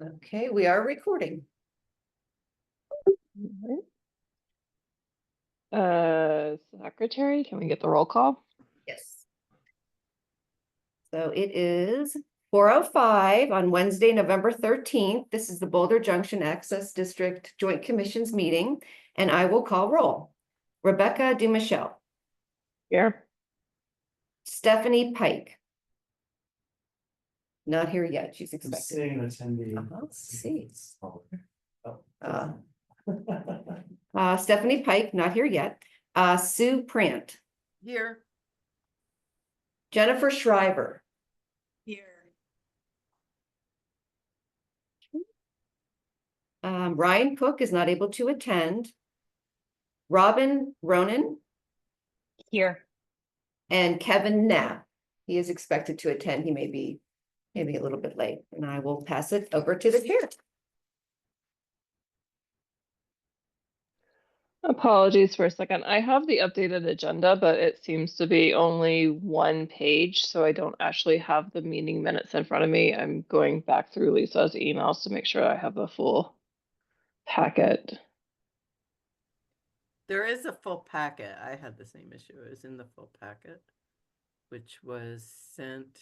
Okay, we are recording. Secretary, can we get the roll call? Yes. So it is 4:05 on Wednesday, November 13th. This is the Boulder Junction Access District Joint Commissions meeting, and I will call roll. Rebecca DuMichel, Here. Stephanie Pike. Not here yet. She's expected. Sitting and attending. Let's see. Oh. Stephanie Pike, not here yet. Sue Prant. Here. Jennifer Shriver. Here. Ryan Cook is not able to attend. Robin Ronan Here. and Kevin Knapp. He is expected to attend. He may be maybe a little bit late, and I will pass it over to the chair. Apologies for a second. I have the updated agenda, but it seems to be only one page, so I don't actually have the meeting minutes in front of me. I'm going back through Lisa's emails to make sure I have the full packet. There is a full packet. I had the same issue. It was in the full packet, which was sent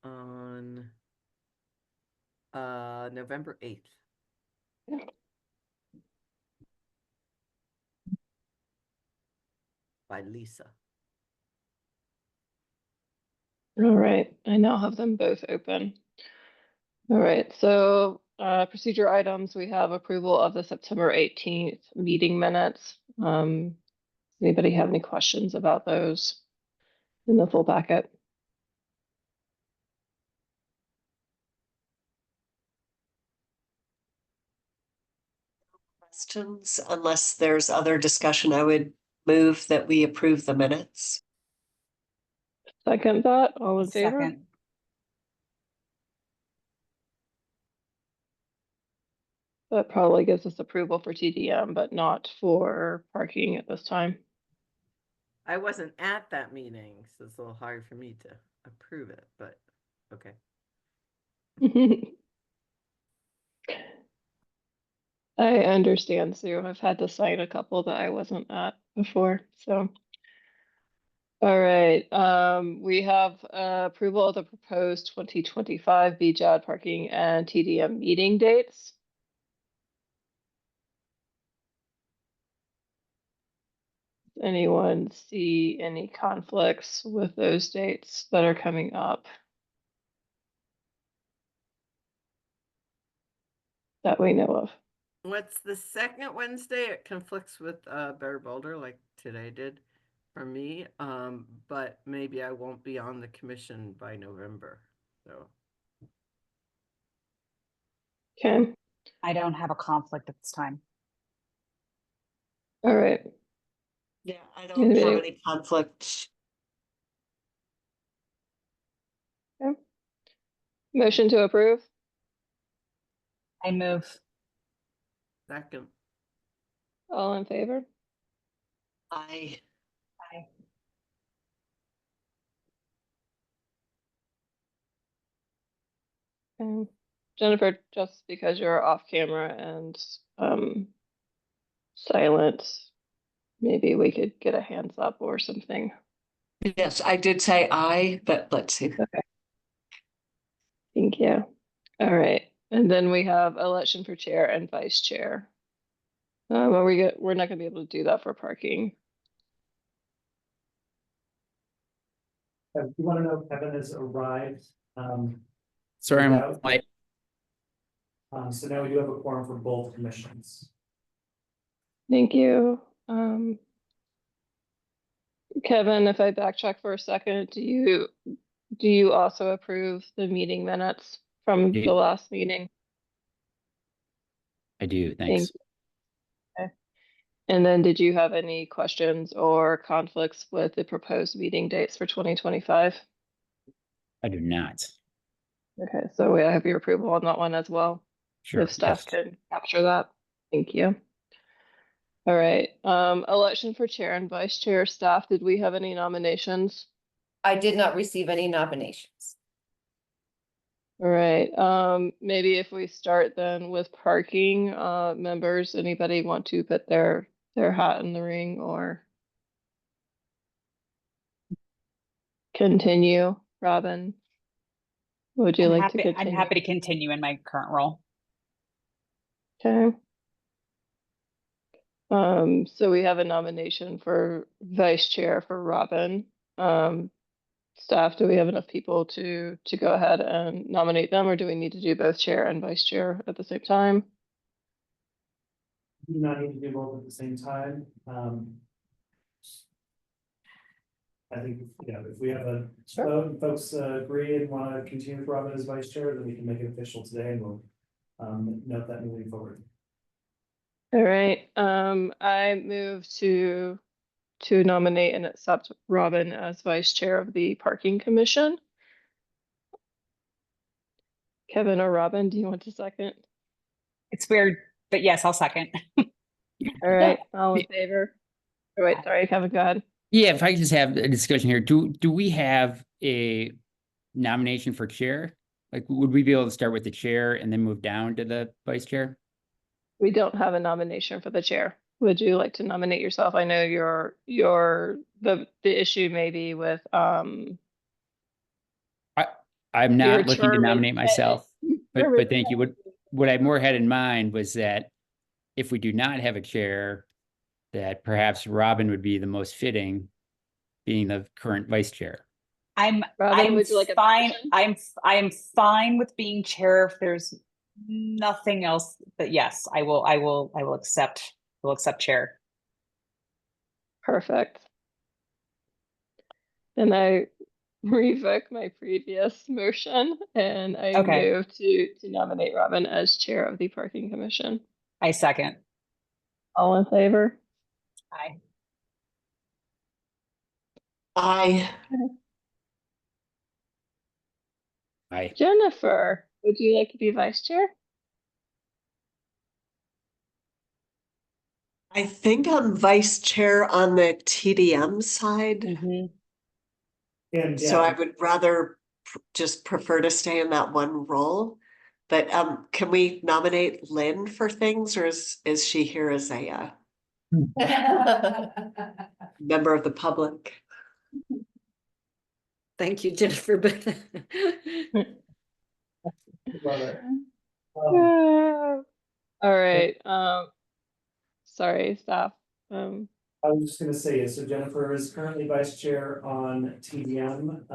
on November 8th. Yeah. By Lisa. All right, I now have them both open. All right, so procedure items, we have approval of the September 18th meeting minutes. Anybody have any questions about those in the full packet? Questions, unless there's other discussion, I would move that we approve the minutes. Second that, all in favor? Second. That probably gives us approval for TDM, but not for parking at this time. I wasn't at that meeting, so it's a little hard for me to approve it, but okay. I understand, Sue. I've had to sign a couple that I wasn't at before, so. All right, we have approval of the proposed 2025 BJAD parking and TDM meeting dates. Anyone see any conflicts with those dates that are coming up? That we know of. What's the second Wednesday? It conflicts with Better Boulder like today did for me. But maybe I won't be on the commission by November. So Okay, I don't have a conflict at this time. all right. Yeah, I don't have any conflict. Okay. Motion to approve? I move. second. All in favor? I Aye. Jennifer, just because you're off camera and silent, maybe we could get a hands up or something. yes, I did say I, but let's see. Okay. Thank you. All right, and then we have election for chair and vice chair. We're not gonna be able to do that for parking. You want to know Kevin has arrived? Sorry, I'm without- like, So now we do have a quorum for both commissions. Thank you. Kevin, if I backtrack for a second, do you also approve the meeting minutes from Yeah. the last meeting? I do, Thank thanks. you. Okay. And then did you have any questions or conflicts with the proposed meeting dates for 2025? I do not. Okay, so I have your approval on that one as well. Sure. If staff yes. could capture that, thank you. All right, election for chair and vice chair. Staff, did we have any nominations? I did not receive any nominations. All right, maybe if we start then with parking, members, anybody want to put their hat in the ring or continue? Robin, would you like to I'm continue? happy to continue in my current role. Okay. So we have a nomination for vice chair for Robin. Staff, do we have enough people to go ahead and nominate them, or do we need to do both chair and vice chair at the same time? Do not need to do both at the same time. I think, if we have a vote and folks agree and want to continue with Robin as vice chair, then we can make it official today and we'll note that moving forward. All right, I move to nominate and accept Robin as vice chair of the parking commission. Kevin or Robin, do you want to second? It's weird, but yes, I'll second. All right, all in favor? Oh, wait, sorry, Kevin, go ahead. Yeah, if I could just have a discussion here, do we have a nomination for chair? Like, would we be able to start with the chair and then move down to the vice chair? We don't have a nomination for the chair. Would you like to nominate yourself? I know the issue may be with I'm Your not looking to term is nominate myself, but term is thank you. What I more had in mind was that if we do not have a chair, that perhaps Robin would be the most fitting, being the current vice chair. I'm Robin, would you like a fine. position? I am fine with being chair if there's nothing else. But yes, I will accept. Will accept chair. Perfect. Then I revoke my previous motion and I Okay. move to nominate Robin as chair of the parking commission. I second. All in favor? Aye. I, Jennifer, would you like to be vice chair? I think I'm vice chair on the TDM side, Mhm. And so I yeah, would rather just prefer to stay in that one role. But can we nominate Lynn for things, or is she here as a member of the public? Thank you, Jennifer, but love it. All right, sorry, staff. I was just gonna say, so Jennifer is currently vice chair on TDM.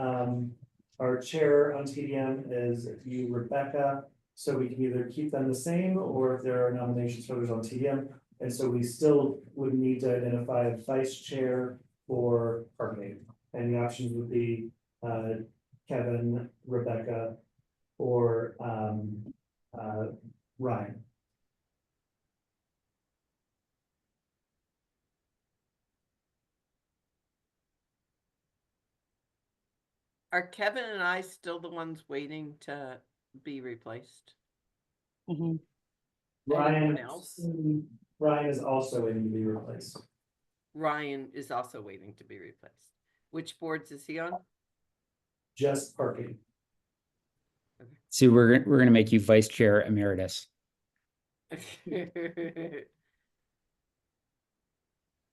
Our chair on TDM is you, Rebecca. So we can either keep them the same, or if there are nominations for others on TDM. And so we still would need to identify a vice chair for parking. And the options would be Kevin, Rebecca, or Ryan. Are Kevin and I still the ones waiting to be replaced? Mhm. Anyone else? Ryan is also waiting to be replaced. Ryan is also waiting to be replaced. Which boards is he on? Just parking. So we're gonna make you vice chair emeritus.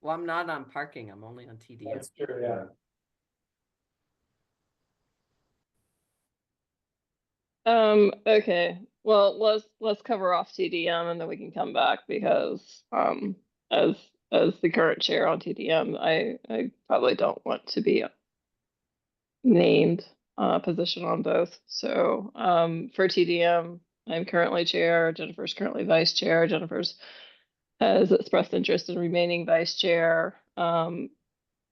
Well, I'm not on parking, I'm only on TDM. That's true, yeah. Okay, well, let's cover off TDM and then we can come back because, as the current chair on TDM, I probably don't want to be named position on both. So, for TDM, I'm currently chair, Jennifer's currently vice chair. Jennifer's has expressed interest in remaining vice chair.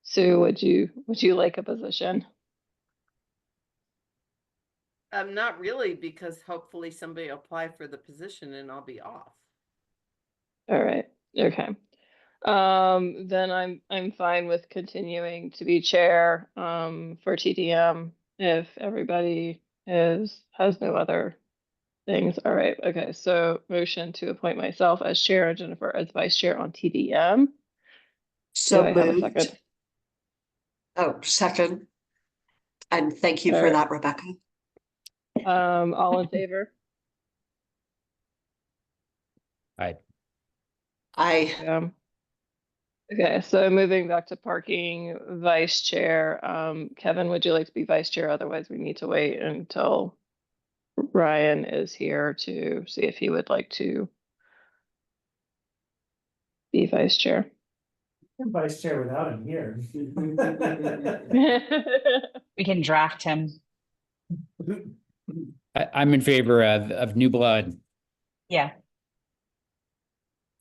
Sue, would you like a position? Not really, because hopefully somebody will apply for the position and I'll be off. All right, okay. Then I'm fine with continuing to be chair for TDM if everybody has no other things. All right, okay. So motion to appoint myself as chair and Jennifer as vice chair on TDM. Do So I have a moved. second? Oh, second. And thank you All for right. that, Rebecca. All in favor? I, I, Okay, so moving back to parking, vice chair, Kevin, would you like to be vice chair? Otherwise, we need to wait until Ryan is here to see if he would like to be vice chair. I'm vice chair without him here. We can draft him. I'm in favor of new blood. Yeah.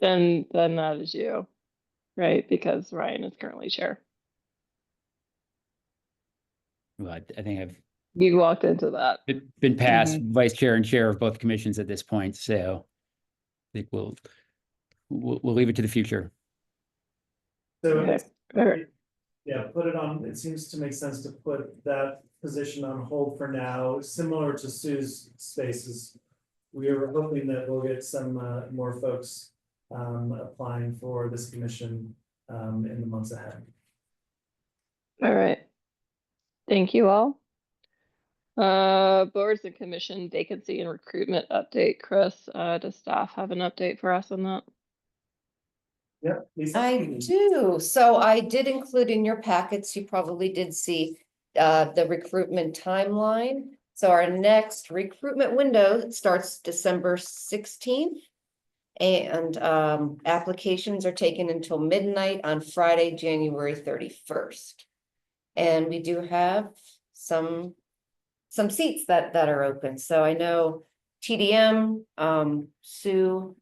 Then that is you, right? Because Ryan is currently chair. Well, I think I've You walked into that. been past Mm-hmm. vice chair and chair of both commissions at this point, so I think we'll leave it to the future. So Okay. it's, All right. yeah, put it on, it seems to make sense to put that position on hold for now, similar to Sue's spaces. We are hoping that we'll get some more folks applying for this commission in the months ahead. All right. Thank you all. Boards and commission vacancy and recruitment update. Chris, does staff have an update for us on that? Yep. Lisa? I do. So I did include in your packets, you probably did see the recruitment timeline. So our next recruitment window starts December 16th. And applications are taken until midnight on Friday, January 31st. And we do have some seats that are open. So I know TDM, Sue,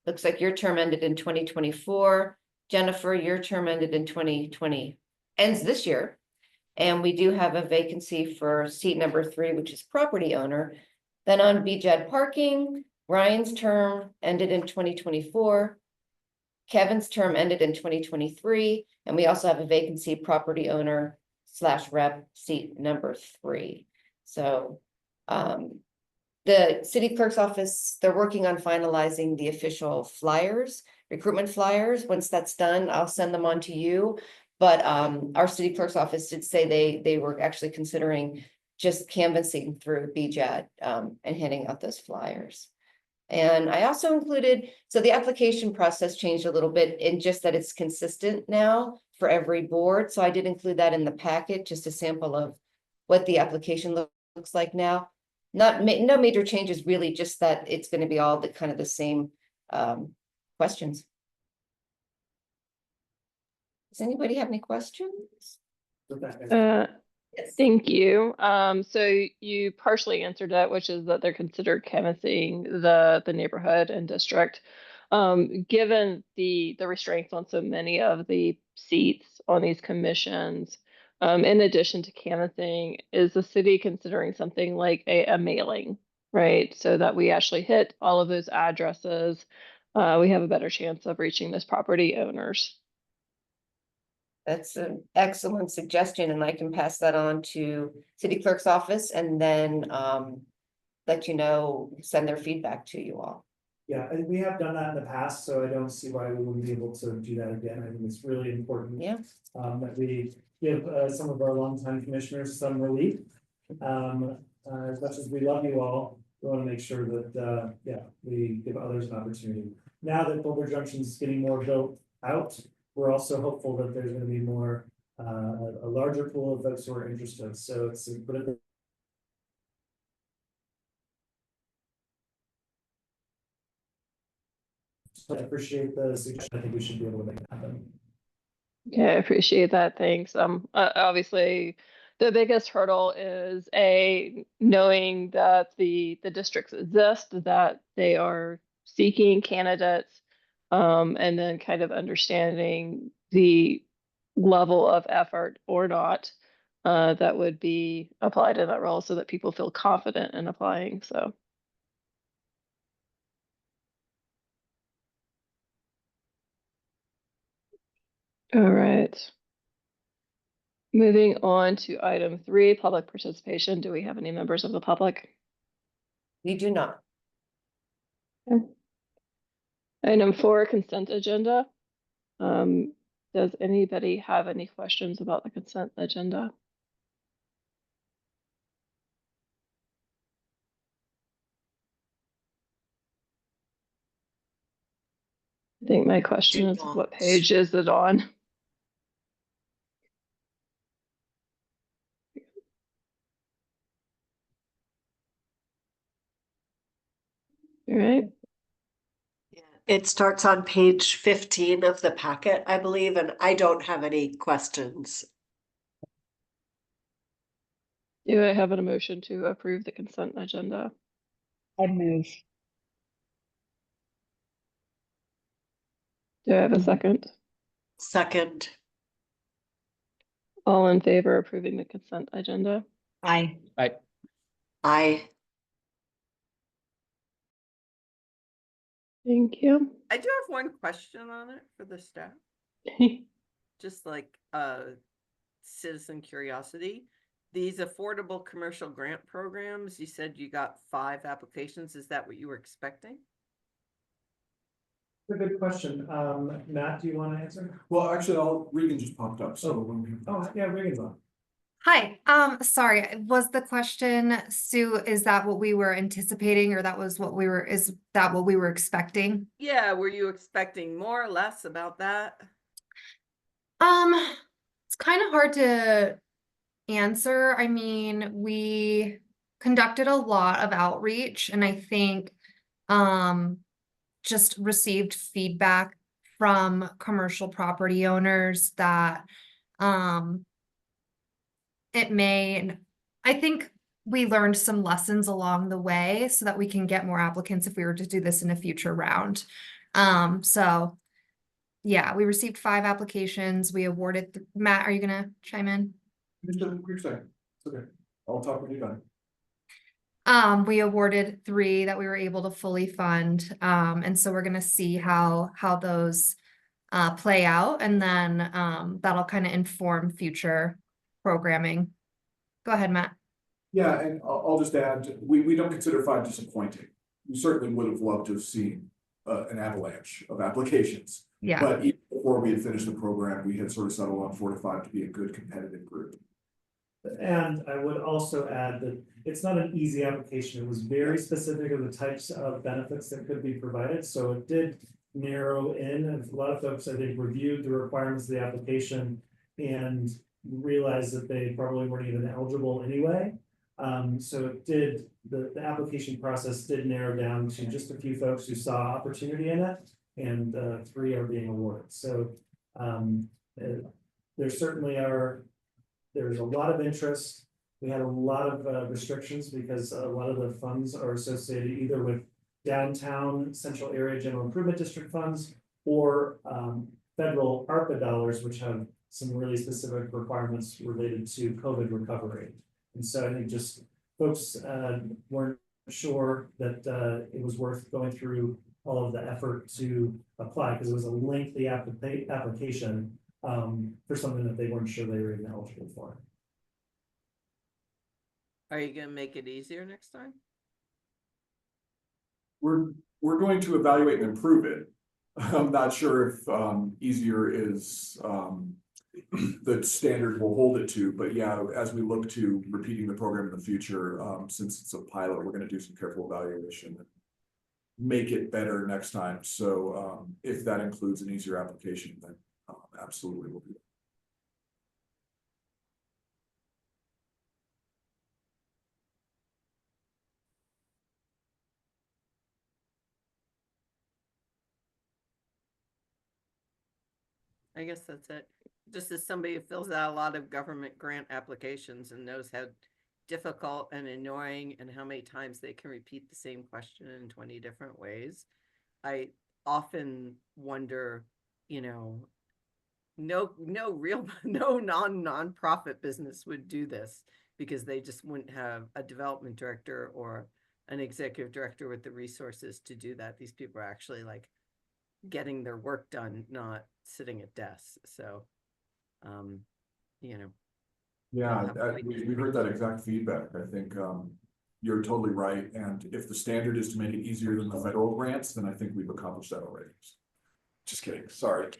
looks like your term ended in 2024. Jennifer, your term ended in 2020, ends this year. And we do have a vacancy for seat number 3, which is property owner. Then on BJED parking, Ryan's term ended in 2024. Kevin's term ended in 2023. And we also have a vacancy property owner / rep seat number 3. So the city clerk's office, they're working on finalizing the official flyers, recruitment flyers. Once that's done, I'll send them on to you. But our city clerk's office did say they were actually considering just canvassing through BJAD and handing out those flyers. And I also included, so the application process changed a little bit in just that it's consistent now for every board. So I did include that in the packet, just a sample of what the application looks like now. No major changes, really, just that it's going to be all the kind of the same questions. Does anybody have any questions? Yes. Thank you. So you partially answered it, which is that they're considered canvassing the neighborhood and district. Given the restraints on so many of the seats on these commissions, in addition to canvassing, is the city considering something like a mailing, right? So that we actually hit all of those addresses, we have a better chance of reaching those property owners. That's an excellent suggestion, and I can pass that on to city clerk's office and then let you know, send their feedback to you all. Yeah, and we have done that in the past, so I don't see why we wouldn't be able to do that again. I think it's really important. Yeah. That we give some of our longtime commissioners some relief. As much as we love you all, we want to make sure that we give others an opportunity. Now that Boulder Junction is getting more built out, we're also hopeful that there's going to be more a larger pool of folks who are interested. So it's I appreciate the suggestion. I think we should be able to make it happen. Yeah, I appreciate that. Thanks. Obviously, the biggest hurdle is knowing that the districts exist, that they are seeking candidates, and then kind of understanding the level of effort or not that would be applied in that role, so that people feel confident in applying. So. All right. Moving on to item 3, public participation. Do we have any members of the public? We do not. Okay. Item 4, consent agenda. Does anybody have any questions about the consent agenda? I think my question Do is, what not. page is it on? All right. It starts on page 15 of the packet, I believe, and I don't have any questions. Do I have an emotion to approve the consent agenda? I move. Do I have a second? Second, All in favor of approving the consent agenda? Aye. I, Thank you. I do have one question on it for the staff, just like citizen curiosity. These affordable commercial grant programs, you said you got 5 applications. Is that what you were expecting? A good question. Matt, do you want to answer? Well, actually, Regan just popped up, so when we. Oh, yeah, Regan's on. Hi, sorry, was the question, Sue, is that what we were anticipating, or is that what we were expecting? Yeah, were you expecting more or less about that? It's kind of hard to answer. I mean, we conducted a lot of outreach, and I think just received feedback from commercial property owners that I think we learned some lessons along the way so that we can get more applicants if we were to do this in a future round. So yeah, we received 5 applications. We awarded, Matt, are you gonna chime in? Just a quick second. It's okay. I'll talk when you're done. We awarded 3 that we were able to fully fund. And so we're gonna see how those play out, and then that'll kind of inform future programming. Go ahead, Matt. Yeah, and I'll just add, we don't consider 5 disappointing. We certainly would have loved to have seen an avalanche of applications. Yeah. But even before we had finished the program, we had sort of settled on 4 to 5 to be a good competitive group. And I would also add that it's not an easy application. It was very specific of the types of benefits that could be provided, so it did narrow in. And a lot of folks, I think, reviewed the requirements of the application and realized that they probably weren't even eligible anyway. So it did, the application process did narrow down to just a few folks who saw opportunity in it, and 3 are being awarded. So there certainly are. There's a lot of interest. We had a lot of restrictions because a lot of the funds are associated either with downtown central area general improvement district funds or federal ARPA dollars, which have some really specific requirements related to COVID recovery. And so I think just folks weren't sure that it was worth going through all of the effort to apply, because it was a lengthy application for something that they weren't sure they were even eligible for. Are you gonna make it easier next time? We're going to evaluate and improve it. I'm not sure if easier is the standard we'll hold it to, but yeah, as we look to repeating the program in the future, since it's a pilot, we're going to do some careful evaluation and make it better next time. So if that includes an easier application, then absolutely we'll do that. I guess that's it. Just as somebody who fills out a lot of government grant applications and knows how difficult and annoying and how many times they can repeat the same question in 20 different ways, I often wonder, you know, no non-profit business would do this, because they just wouldn't have a development director or an executive director with the resources to do that. These people are actually like getting their work done, not sitting at desks. So, you know. Yeah, we heard that exact feedback. I think you're totally right. And if the standard is to make it easier than the federal grants, then I think we've accomplished that already. Just kidding. Sorry.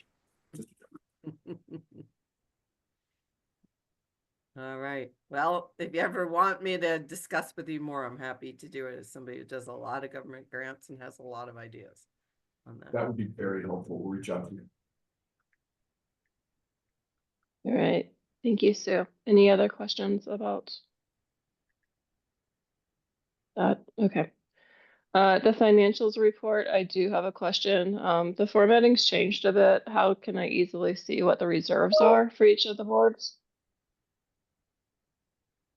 All right. Well, if you ever want me to discuss with you more, I'm happy to do it as somebody who does a lot of government grants and has a lot of ideas. on that. That would be very helpful. We'll reach out to you. All right. Thank you, Sue. Any other questions about that? Okay. The financials report, I do have a question. The formatting's changed a bit. How can I easily see what the reserves are for each of the boards?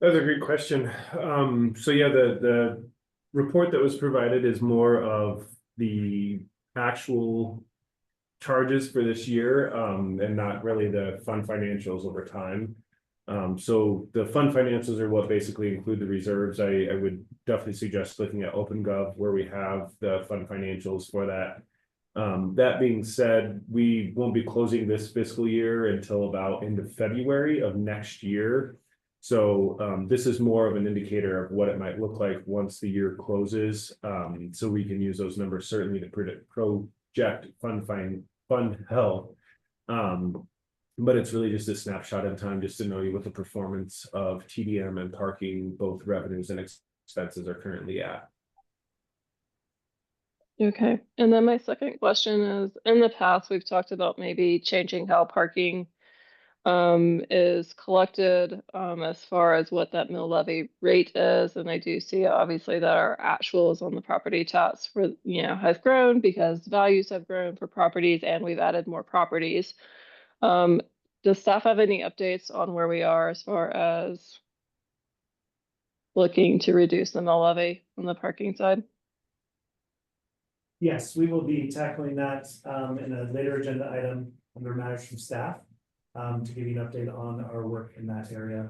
That's a great question. So yeah, the report that was provided is more of the actual charges for this year, and not really the fund financials over time. So the fund financials are what basically include the reserves. I would definitely suggest looking at OpenGov where we have the fund financials for that. That being said, we won't be closing this fiscal year until about end of February of next year. So this is more of an indicator of what it might look like once the year closes. So we can use those numbers certainly to project fund health. But it's really just a snapshot in time just to know what the performance of TDM and parking, both revenues and expenses, are currently at. Okay. And then my second question is, in the past, we've talked about maybe changing how parking is collected as far as what that mill levy rate is. And I do see obviously that our actuals on the property tax for, has grown because values have grown for properties and we've added more properties. Does staff have any updates on where we are as far as looking to reduce the mill levy on the parking side? Yes, we will be tackling that in a later agenda item under matters from staff to give you an update on our work in that area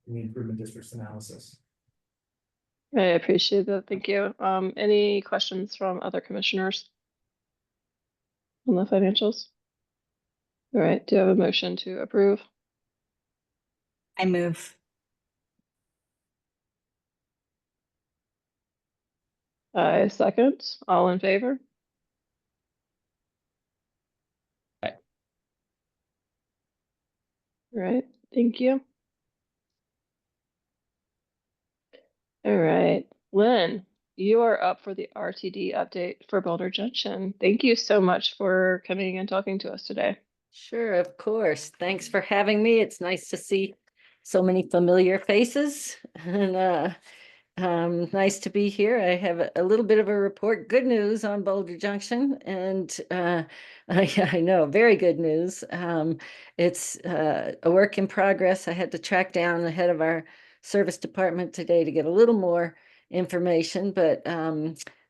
in the improvement districts analysis. I appreciate that. Thank you. Any questions from other commissioners on the financials? All right. Do you have a motion to approve? I move. I second. All in favor? Aye. All right. Thank you. All right. Lynn, you are up for the RTD update for Boulder Junction. Thank you so much for coming and talking to us today. Sure, of course. Thanks for having me. It's nice to see so many familiar faces and nice to be here. I have a little bit of a report. Good news on Boulder Junction, and I know, very good news. It's a work in progress. I had to track down the head of our service department today to get a little more information, but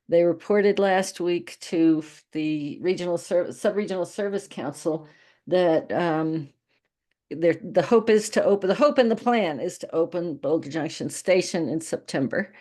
they reported last week to the sub-regional service council that the hope and the plan is to open Boulder Junction Station in September,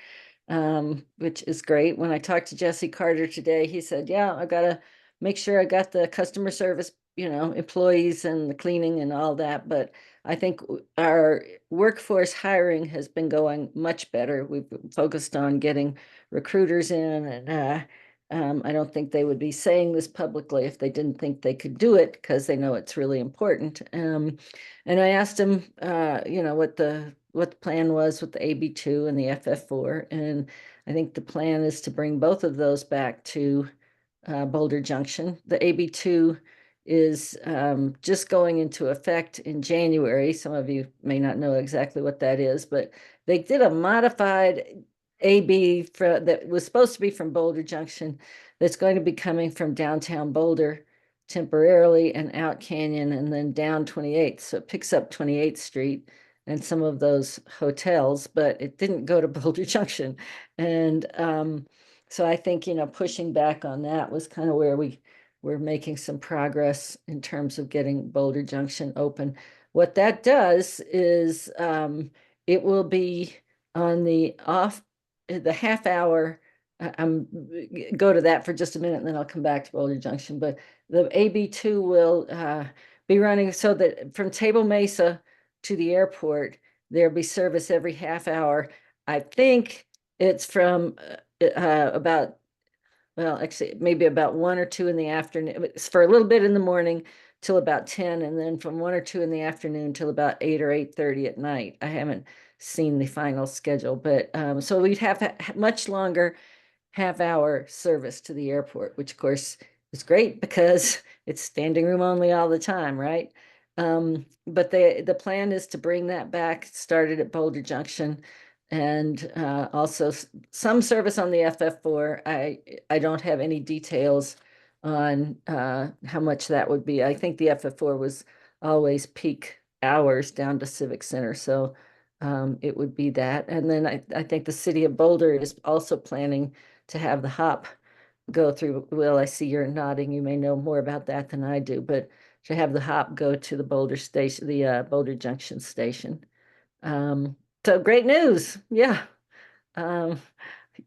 which is great. When I talked to Jesse Carter today, he said, yeah, I gotta make sure I got the customer service, employees and the cleaning and all that. But I think our workforce hiring has been going much better. We've focused on getting recruiters in, and I don't think they would be saying this publicly if they didn't think they could do it, because they know it's really important. And I asked him, what the plan was with the AB2 and the FF4, and I think the plan is to bring both of those back to Boulder Junction. The AB2 is just going into effect in January. Some of you may not know exactly what that is, but they did a modified AB that was supposed to be from Boulder Junction that's going to be coming from downtown Boulder temporarily and out Canyon and then down 28th. So it picks up 28th Street and some of those hotels, but it didn't go to Boulder Junction. And so I think, pushing back on that was kind of where we're making some progress in terms of getting Boulder Junction open. What that does is it will be on the half hour. Go to that for just a minute and then I'll come back to Boulder Junction. But the AB2 will be running so that from Table Mesa to the airport, there'll be service every half hour. I think it's from actually maybe about 1 or 2 in the afternoon. It's for a little bit in the morning till about 10, and then from 1 or 2 in the afternoon till about 8 or 8:30 at night. I haven't seen the final schedule, but so we'd have much longer half-hour service to the airport, which of course is great because it's standing room only all the time, right? But the plan is to bring that back, started at Boulder Junction, and also some service on the FF4. I don't have any details on how much that would be. I think the FF4 was always peak hours down to Civic Center, so it would be that. And then I think the city of Boulder is also planning to have the hop go through. Will, I see you're nodding. You may know more about that than I do, but to have the hop go to the Boulder station, the Boulder Junction station. So great news. Yeah. Um,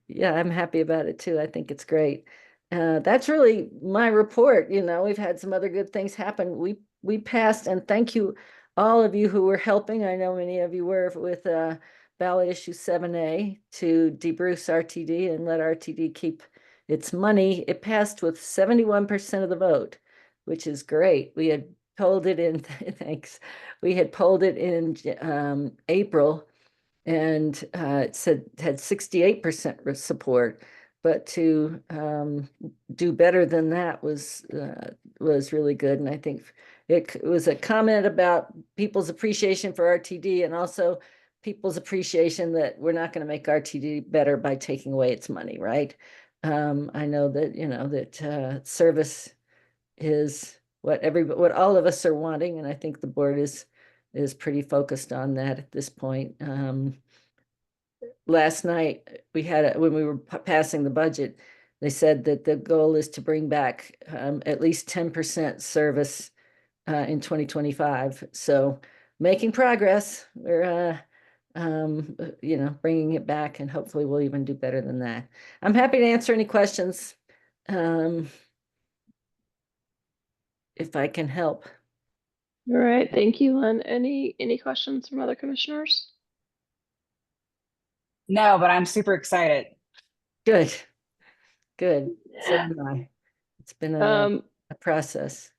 yeah, I'm happy about it too. I think it's great. That's really my report. You know, we've had some other good things happen. We passed, and thank you all of you who were helping. I know many of you were with ballot issue 7A to debruce RTD and let RTD keep its money. It passed with 71% of the vote, which is great. We had polled it in, thanks. We had polled it in April, and it said had 68% support, but to do better than that was really good. And I think it was a comment about people's appreciation for RTD, and also people's appreciation that we're not going to make RTD better by taking away its money, right? I know that, you know, that service is what all of us are wanting, and I think the board is pretty focused on that at this point. Last night we had when we were passing the budget, they said that the goal is to bring back at least 10% service in 2025. So making progress. We're you know, bringing it back, and hopefully we'll even do better than that. I'm happy to answer any questions if I can help. All right, thank you, Lynn. Any questions from other commissioners? No, but I'm super excited. Good. Good. So am I. It's been a process.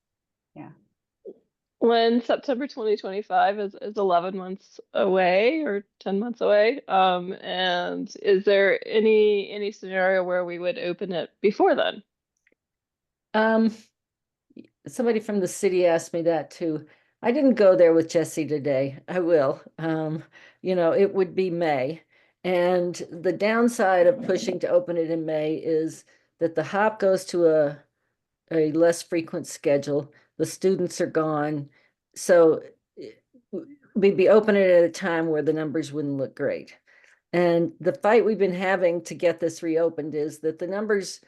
When September 2025 is 11 months away or 10 months away, and is there any scenario where we would open it before then? Somebody from the city asked me that too. I didn't go there with Jesse today. I will. You know, it would be May. And the downside of pushing to open it in May is that the hop goes to a less frequent schedule. The students are gone. So we'd be opening it at a time where the numbers wouldn't look great. And the fight we've been having to get this reopened is that the numbers,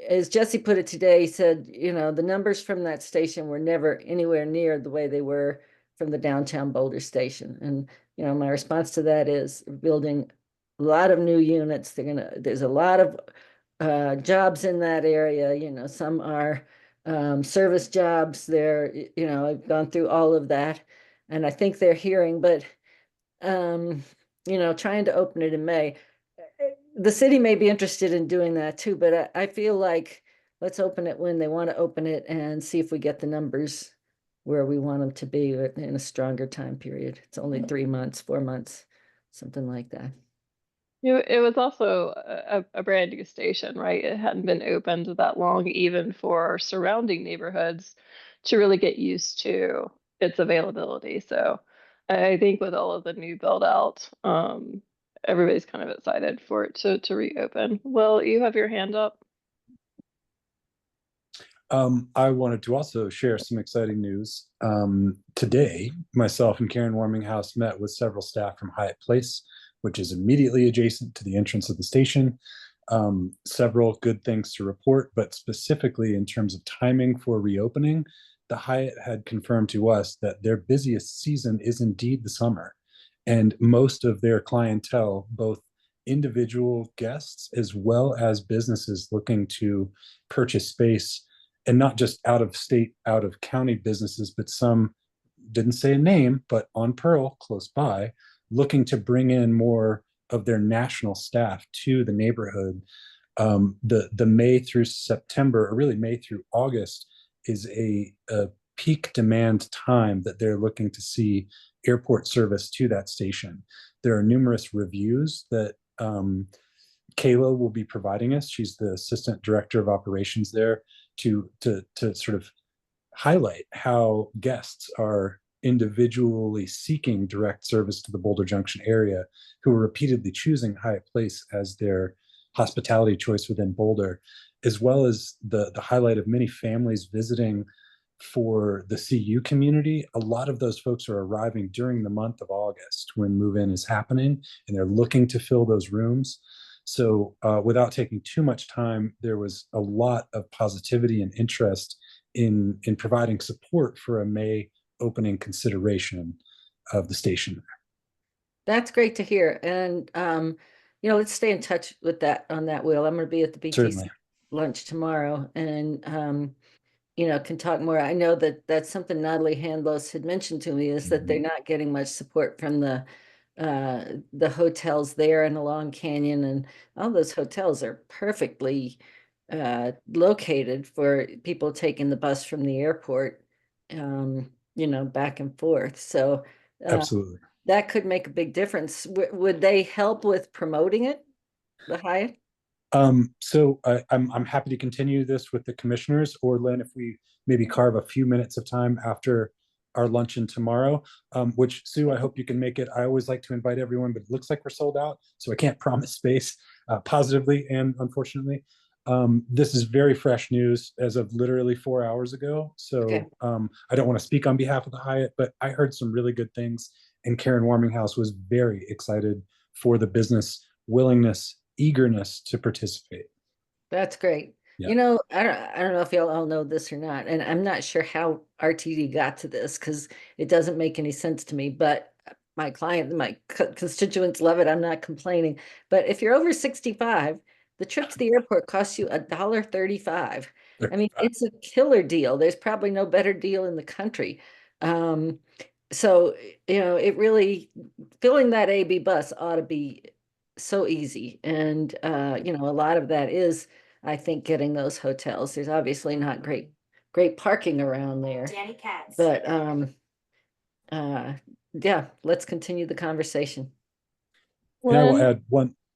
as Jesse put it today, he said, you know, the numbers from that station were never anywhere near the way they were from the downtown Boulder station. And, you know, my response to that is building a lot of new units. There's a lot of jobs in that area. You know, some are service jobs. You know, I've gone through all of that, and I think they're hearing, but, you know, trying to open it in May, the city may be interested in doing that too, but I feel like let's open it when they want to open it and see if we get the numbers where we want them to be in a stronger time period. It's only 3 months, 4 months, something like that. It was also a brand new station, right? It hadn't been opened that long, even for surrounding neighborhoods to really get used to its availability. So I think with all of the new build out, everybody's kind of excited for it to reopen. Will, you have your hand up? I wanted to also share some exciting news. Today, myself and Karen Warminghouse met with several staff from Hyatt Place, which is immediately adjacent to the entrance of the station. Several good things to report, but specifically in terms of timing for reopening, the Hyatt had confirmed to us that their busiest season is indeed the summer. And most of their clientele, both individual guests as well as businesses looking to purchase space, and not just out of state, out of county businesses, but some, didn't say a name, but on Pearl, close by, looking to bring in more of their national staff to the neighborhood. The May through September, or really May through August, is a peak demand time that they're looking to see airport service to that station. There are numerous reviews that Kayla will be providing us. She's the assistant director of operations there. to sort of highlight how guests are individually seeking direct service to the Boulder Junction area, who are repeatedly choosing Hyatt Place as their hospitality choice within Boulder, as well as the highlight of many families visiting for the CU community. A lot of those folks are arriving during the month of August when move-in is happening, and they're looking to fill those rooms. So without taking too much time, there was a lot of positivity and interest in providing support for a May opening consideration of the station. That's great to hear. And, let's stay in touch with that on that, Will. I'm going to be at the BTC Certainly. lunch tomorrow and, can talk more. I know that that's something Natalie Handlos had mentioned to me, is that they're not getting much support from the hotels there in the Long Canyon, and all those hotels are perfectly located for people taking the bus from the airport, back and forth. So Absolutely. that could make a big difference. Would they help with promoting it, the Hyatt? So I'm happy to continue this with the commissioners, or Lynn, if we maybe carve a few minutes of time after our luncheon tomorrow, which Sue, I hope you can make it. I always like to invite everyone, but it looks like we're sold out, so I can't promise space, positively and unfortunately. This is very fresh news as of literally 4 hours ago. So Okay. I don't want to speak on behalf of the Hyatt, but I heard some really good things, and Karen Warminghouse was very excited for the business willingness, eagerness to participate. That's great. Yeah. I don't know if y'all all know this or not, and I'm not sure how RTD got to this because it doesn't make any sense to me, but my constituents love it. I'm not complaining. But if you're over 65, the trip to the airport costs you $1.35. I mean, it's a killer deal. There's probably no better deal in the country. So, it really, filling that AB bus ought to be so easy. And, a lot of that is, I think, getting those hotels. There's obviously not great parking around there. Danny Katz. But, yeah, let's continue the conversation. And I will Lynn? add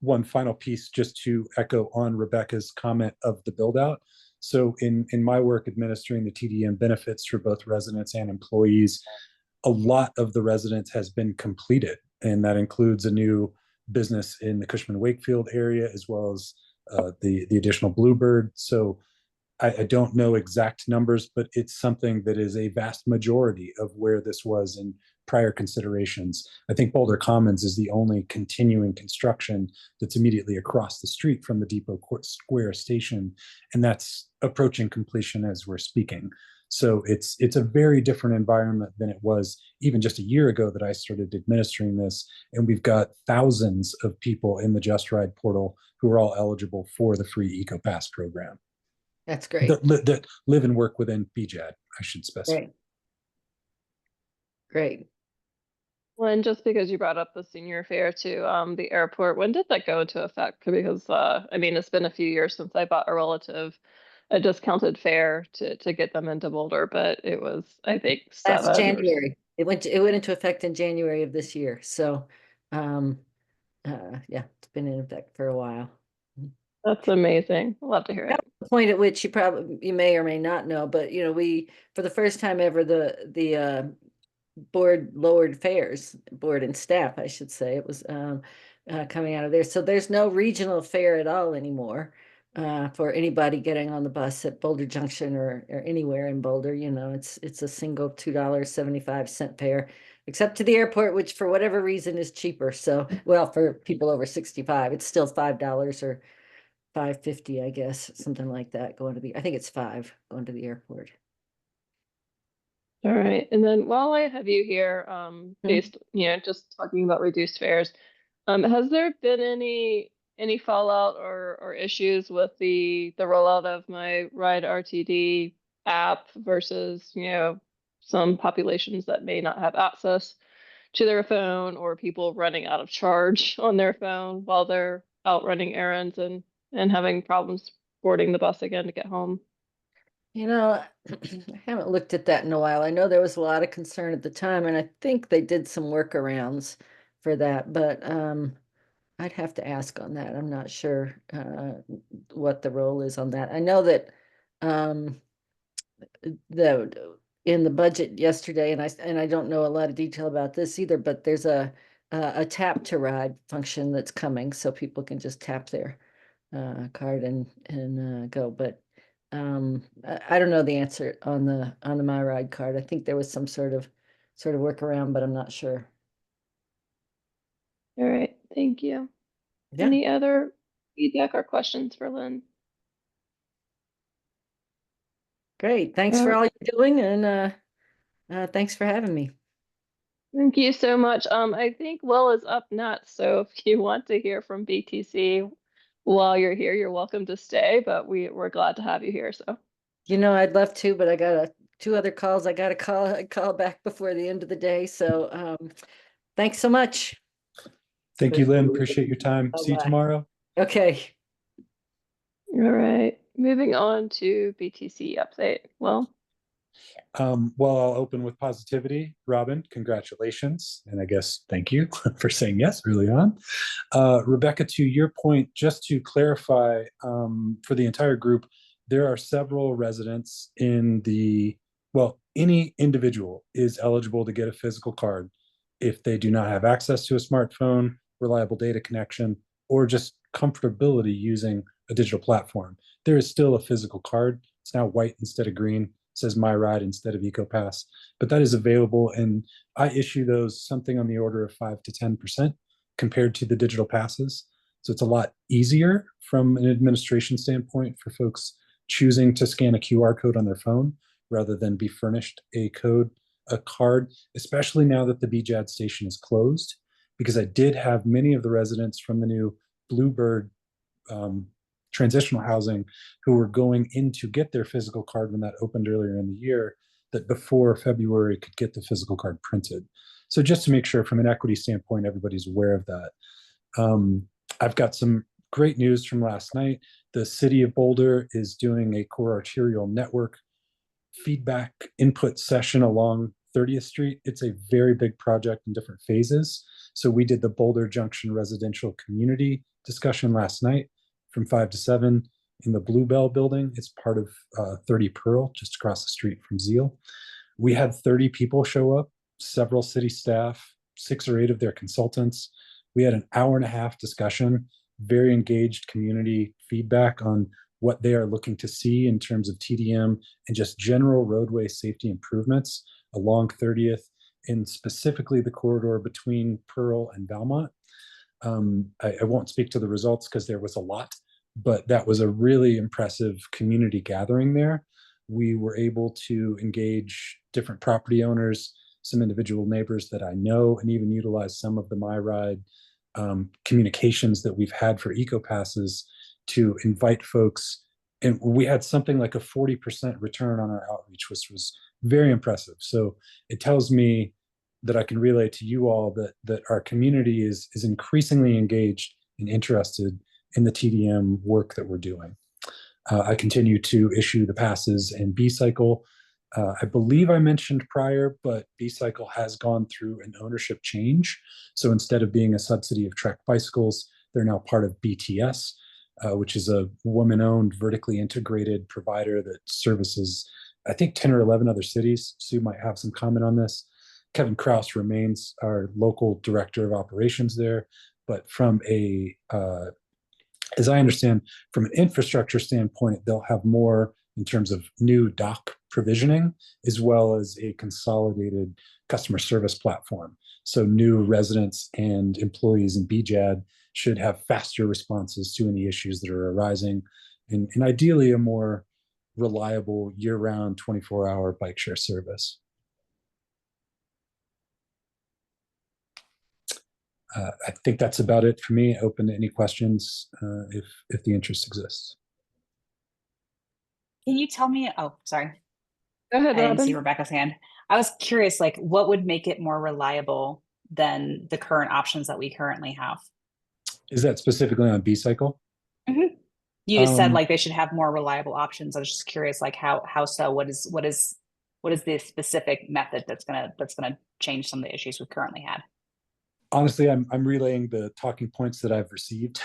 one final piece just to echo on Rebecca's comment of the build out. So in my work administering the TDM benefits for both residents and employees, a lot of the residents has been completed, and that includes a new business in the Cushman Wakefield area, as well as the additional Bluebird. So I don't know exact numbers, but it's something that is a vast majority of where this was in prior considerations. I think Boulder Commons is the only continuing construction that's immediately across the street from the Depot Square station, and that's approaching completion as we're speaking. So it's a very different environment than it was even just a year ago that I started administering this. And we've got thousands of people in the Just Ride portal who are all eligible for the free EcoPass program. That's great. That live and work within BJAD, I should specify. Great. Lynn, just because you brought up the senior fare to the airport, when did that go into effect? Because it's been a few years since I bought a relative a discounted fare to get them into Boulder, but it was, I think, Last 7 January. It went into effect in January of this year. So, yeah, it's been in effect for a while. That's amazing. Love to hear it. The point at which you may or may not know, but we, for the first time ever, the board lowered fares, board and staff, I should say. It was coming out of there. So there's no regional fare at all anymore for anybody getting on the bus at Boulder Junction or anywhere in Boulder. It's a single $2.75 fare, except to the airport, which for whatever reason is cheaper. So, well, for people over 65, it's still $5 or $5.50, I guess, something like that. I think it's $5 going to the airport. All right. And then while I have you here, based, just talking about reduced fares, has there been any fallout or issues with the rollout of my Ride RTD app versus, some populations that may not have access to their phone, or people running out of charge on their phone while they're out running errands and having problems boarding the bus again to get home? I haven't looked at that in a while. I know there was a lot of concern at the time, and I think they did some workarounds for that, but I'd have to ask on that. I'm not sure what the role is on that. I know that in the budget yesterday, and I don't know a lot of detail about this either, but there's a tap to ride function that's coming, so people can just tap their card and go. But I don't know the answer on the My Ride card. I think there was some sort of workaround, but I'm not sure. All right, thank you. Yeah. Any other feedback or questions for Lynn? Great. Thanks for all you're doing, and thanks for having me. Thank you so much. I think Will is up next, so if you want to hear from BTC while you're here, you're welcome to stay, but we're glad to have you here, so. You know, I'd love to, but I got two other calls I got to call back before the end of the day. So thanks so much. Thank you, Lynn. Appreciate your time. See you Bye-bye. tomorrow. Okay. All right, moving on to BTC update. Well, Well, I'll open with positivity. Robin, congratulations. And I guess thank you for saying yes early on. Rebecca, to your point, just to clarify for the entire group, there are several residents in any individual is eligible to get a physical card if they do not have access to a smartphone, reliable data connection, or just comfortability using a digital platform. There is still a physical card. It's now white instead of green. It says My Ride instead of EcoPass, but that is available, and I issue those something on the order of 5 to 10% compared to the digital passes. So it's a lot easier from an administration standpoint for folks choosing to scan a QR code on their phone rather than be furnished a card, especially now that the BJAD station is closed, because I did have many of the residents from the new Bluebird transitional housing who were going in to get their physical card when that opened earlier in the year, that before February could get the physical card printed. So just to make sure from an equity standpoint, everybody's aware of that. I've got some great news from last night. The city of Boulder is doing a core arterial network feedback input session along 30th Street. It's a very big project in different phases. So we did the Boulder Junction residential community discussion last night from 5 to 7 in the Bluebell building. It's part of 30 Pearl, just across the street from Zeal. We had 30 people show up, several city staff, 6 or 8 of their consultants. We had an hour-and-a-half discussion, very engaged community feedback on what they are looking to see in terms of TDM and just general roadway safety improvements along 30th, and specifically the corridor between Pearl and Belmont. I won't speak to the results because there was a lot, but that was a really impressive community gathering there. We were able to engage different property owners, some individual neighbors that I know, and even utilize some of the My Ride communications that we've had for EcoPasses to invite folks. And we had something like a 40% return on our outreach, which was very impressive. So it tells me that I can relay to you all that our community is increasingly engaged and interested in the TDM work that we're doing. I continue to issue the passes and B-Cycle. I believe I mentioned prior, but B-Cycle has gone through an ownership change. So instead of being a subsidy of Trek bicycles, they're now part of BTS, which is a woman-owned, vertically integrated provider that services, I think, 10 or 11 other cities. Sue might have some comment on this. Kevin Kraus remains our local director of operations there, but from as I understand, from an infrastructure standpoint, they'll have more in terms of new dock provisioning, as well as a consolidated customer service platform. So new residents and employees in BJAD should have faster responses to any issues that are arising, and ideally a more reliable year-round 24-hour bike share service. I think that's about it for me. Open to any questions if the interest exists. Can you tell me, oh, sorry. go ahead, I didn't see Robin. Rebecca's hand. I was curious, like, what would make it more reliable than the current options that we currently have? Is that specifically on B-Cycle? Mm-hmm. You just said like they should have more reliable options. I was just curious, like how so? What is the specific method that's gonna change some of the issues we've currently had? honestly, I'm relaying the talking points that I've received,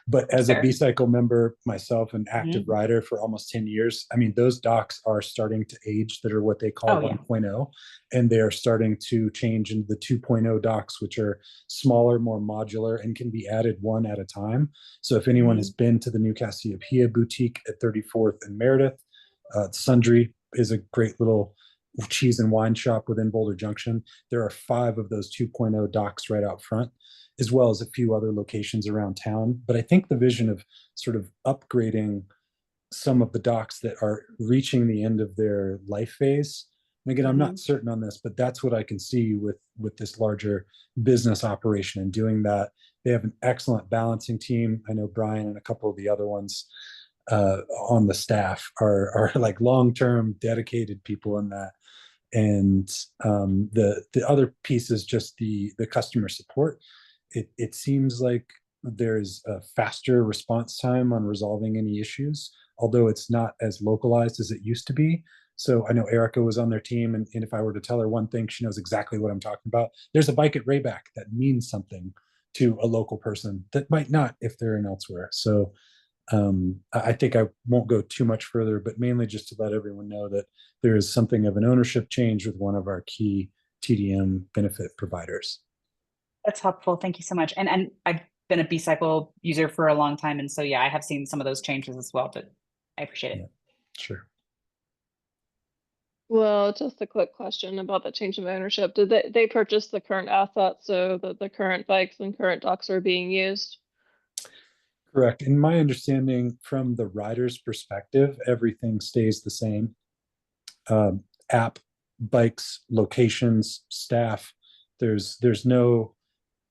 but as a Fair. B-Cycle member myself, an active rider for almost 10 years, I mean, those docks are starting to age that are what they call Oh, yeah. 1.0, and they're starting to change into the 2.0 docks, which are smaller, more modular, and can be added one at a time. So if anyone has been to the New Cassiopeia boutique at 34th and Meredith, Sundry is a great little cheese and wine shop within Boulder Junction. There are 5 of those 2.0 docks right out front, as well as a few other locations around town. But I think the vision of sort of upgrading some of the docks that are reaching the end of their life phase. And again, I'm not certain on this, but that's what I can see with this larger business operation and doing that. They have an excellent balancing team. I know Brian and a couple of the other ones on the staff are like long-term dedicated people in that. And the other piece is just the customer support. It seems like there's a faster response time on resolving any issues, although it's not as localized as it used to be. So I know Erica was on their team, and if I were to tell her one thing, she knows exactly what I'm talking about. There's a bike at Rayback that means something to a local person that might not if they're in elsewhere. So I think I won't go too much further, but mainly just to let everyone know that there is something of an ownership change with one of our key TDM benefit providers. That's helpful. Thank you so much. And I've been a B-Cycle user for a long time. And so, yeah, I have seen some of those changes as well, but I appreciate it. Yeah, sure. Well, just a quick question about the change of ownership. Did they purchase the current assets so that the current bikes and current docks are being used? Correct. In my understanding, from the rider's perspective, everything stays the same. App, bikes, locations, staff. There's no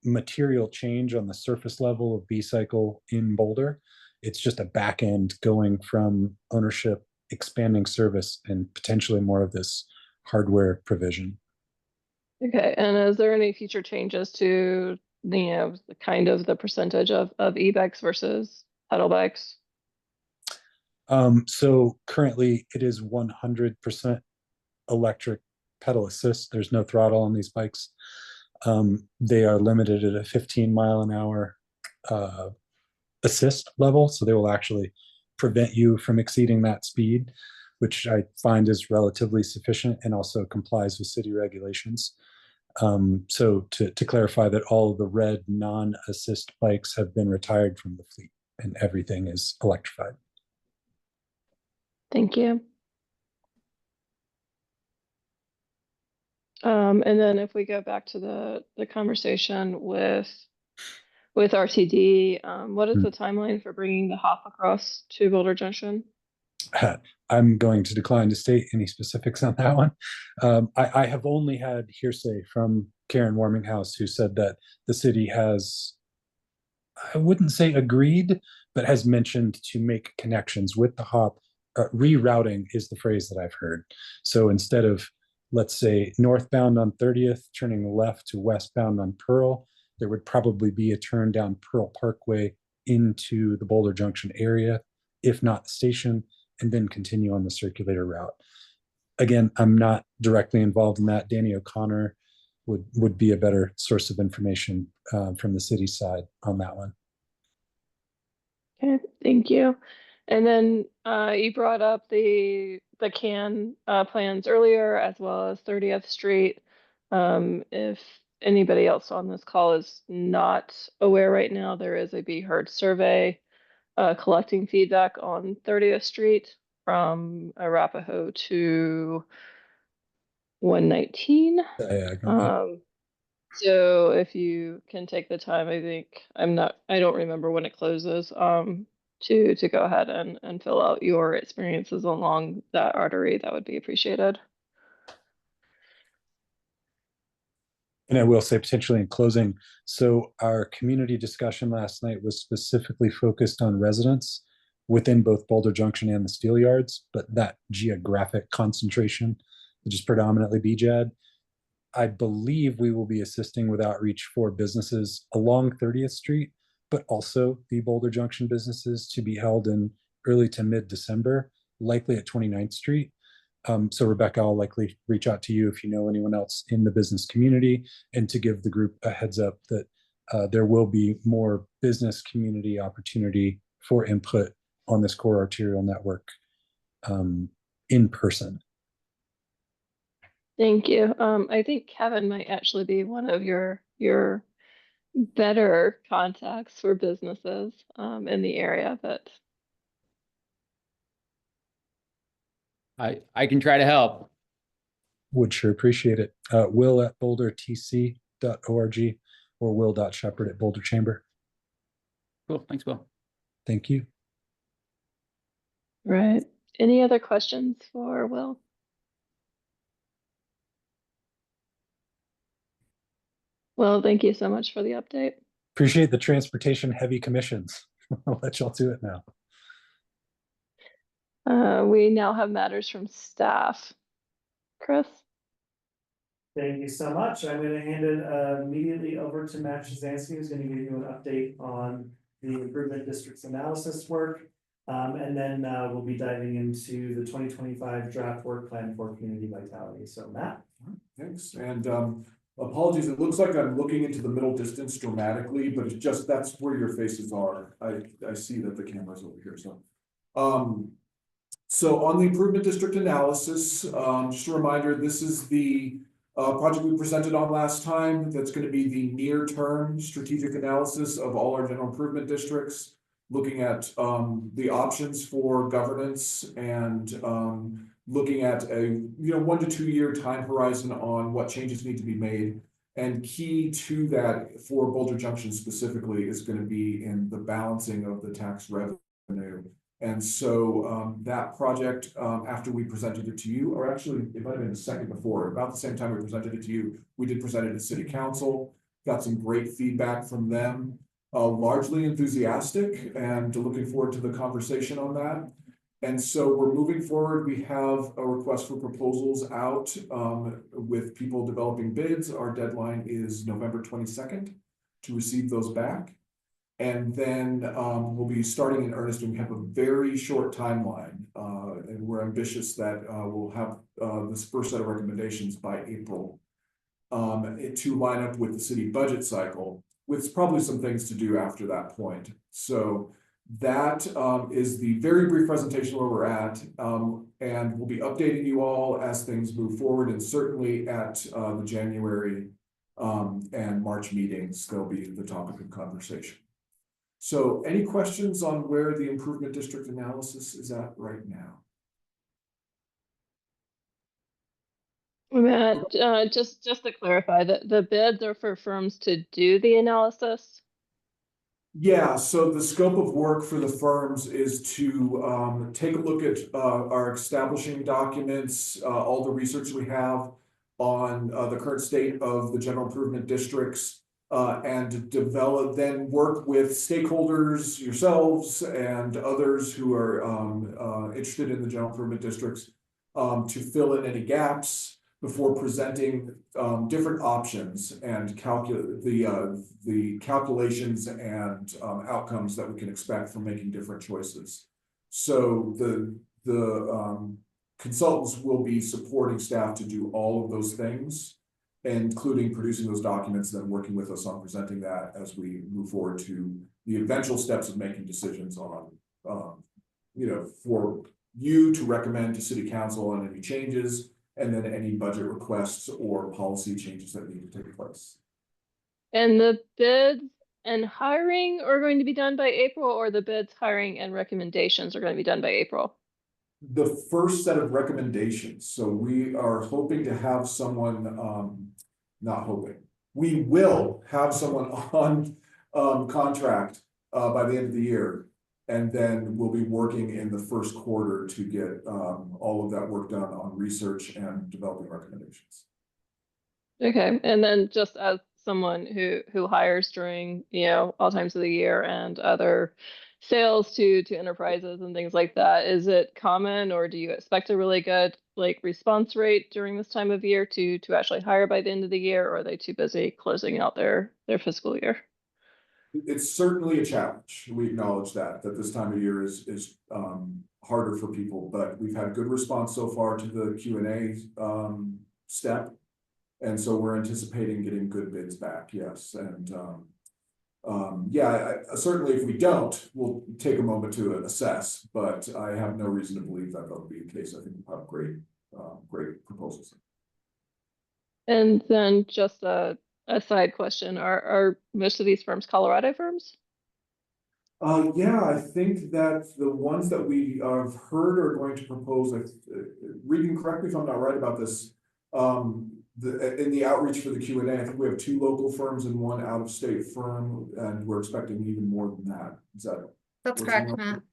material change on the surface level of B-Cycle in Boulder. It's just a back end going from ownership, expanding service, and potentially more of this hardware provision. Okay, and is there any future changes to the kind of the percentage of e-bikes versus pedal bikes? So currently it is 100% electric pedal assist. There's no throttle on these bikes. They are limited at a 15 mile an hour assist level, so they will actually prevent you from exceeding that speed, which I find is relatively sufficient and also complies with city regulations. So to clarify that all of the red non-assist bikes have been retired from the fleet and everything is electrified. Thank you. And then if we go back to the conversation with RTD, what is the timeline for bringing the hop across to Boulder Junction? I'm going to decline to state any specifics on that one. I have only had hearsay from Karen Warminghouse, who said that the city has, I wouldn't say agreed, but has mentioned to make connections with the hop. Rerouting is the phrase that I've heard. So instead of, let's say, northbound on 30th, turning left to westbound on Pearl, there would probably be a turn down Pearl Parkway into the Boulder Junction area, if not the station, and then continue on the circulator route. Again, I'm not directly involved in that. Danny O'Connor would be a better source of information from the city side on that one. Okay, thank you. And then you brought up the CAN plans earlier, as well as 30th Street. If anybody else on this call is not aware right now, there is a Be Heard survey collecting feedback on 30th Street from Arapahoe to 119. So if you can take the time, I think I don't remember when it closes, to go ahead and fill out your experiences along that artery, that would be appreciated. And I will say, potentially in closing, so our community discussion last night was specifically focused on residents within both Boulder Junction and the Steel Yards, but that geographic concentration, which is predominantly BJAD, I believe we will be assisting with outreach for businesses along 30th Street, but also the Boulder Junction businesses, to be held in early to mid-December, likely at 29th Street. So Rebecca, I'll likely reach out to you if you know anyone else in the business community, and to give the group a heads up that there will be more business community opportunity for input on this core arterial network in person. Thank you. I think Kevin might actually be one of your better contacts for businesses in the area, but I can try to help. Would sure appreciate it. Will@bouldertc.org or will.shepherd@boulderchamber. Cool. Thanks, Will. Thank you. right. Any other questions for Will? Well, thank you so much for the update. Appreciate the transportation heavy commissions. I'll let y'all do it now. We now have matters from staff. Chris? Thank you so much. I'm gonna hand it immediately over to Matt Shazansky, who's gonna give you an update on the improvement districts analysis work. And then we'll be diving into the 2025 draft work plan for community vitality. So Matt. Thanks, and apologies, it looks like I'm looking into the middle distance dramatically, but it's just, that's where your faces are. I see that the camera's over here, so. So on the improvement district analysis, just a reminder, this is the project we presented on last time. That's going to be the near-term strategic analysis of all our general improvement districts, looking at the options for governance and looking at a 1 to 2 year time horizon on what changes need to be made. And key to that for Boulder Junction specifically is going to be in the balancing of the tax revenue. And so that project, after we presented it to you, or actually it might have been the second before, about the same time we presented it to you, we did present it to City Council, got some great feedback from them, largely enthusiastic, and looking forward to the conversation on that. And so we're moving forward. We have a request for proposals out with people developing bids. Our deadline is November 22nd to receive those back. And then we'll be starting in earnest, and we have a very short timeline. And we're ambitious that we'll have this first set of recommendations by April to line up with the city budget cycle, with probably some things to do after that point. So that is the very brief presentation where we're at. And we'll be updating you all as things move forward, and certainly at the January and March meetings, they'll be the topic of conversation. So any questions on where the improvement district analysis is at right now? Matt, just to clarify, the bids are for firms to do the analysis? Yeah, so the scope of work for the firms is to take a look at our establishing documents, all the research we have on the current state of the general improvement districts, and develop, then work with stakeholders, yourselves and others who are interested in the general improvement districts to fill in any gaps before presenting different options and the calculations and outcomes that we can expect from making different choices. So the consultants will be supporting staff to do all of those things, including producing those documents, then working with us on presenting that as we move forward to the eventual steps of making decisions on, for you to recommend to City Council on any changes, and then any budget requests or policy changes that need to take place. And the bids and hiring are going to be done by April, or the bids, hiring, and recommendations are going to be done by April? The first set of recommendations. So we are hoping to have someone, not hoping, we will have someone on contract by the end of the year. And then we'll be working in the first quarter to get all of that work done on research and developing recommendations. Okay, and then just as someone who hires during all times of the year and other sales to enterprises and things like that, is it common, or do you expect a really good response rate during this time of year to actually hire by the end of the year, or are they too busy closing out their fiscal year? It's certainly a challenge. We acknowledge that this time of year is harder for people, but we've had good response so far to the Q&A step. And so we're anticipating getting good bids back, yes, and yeah, certainly if we don't, we'll take a moment to assess, but I have no reason to believe that that'll be the case. I think we'll have great proposals. And then just a side question, are most of these firms Colorado firms? Yeah, I think that the ones that we have heard are going to propose, Regan, correct me if I'm not right about this. In the outreach for the Q&A, I think we have 2 local firms and 1 out-of-state firm, and we're expecting even more than that. Is that? That's correct, Matt.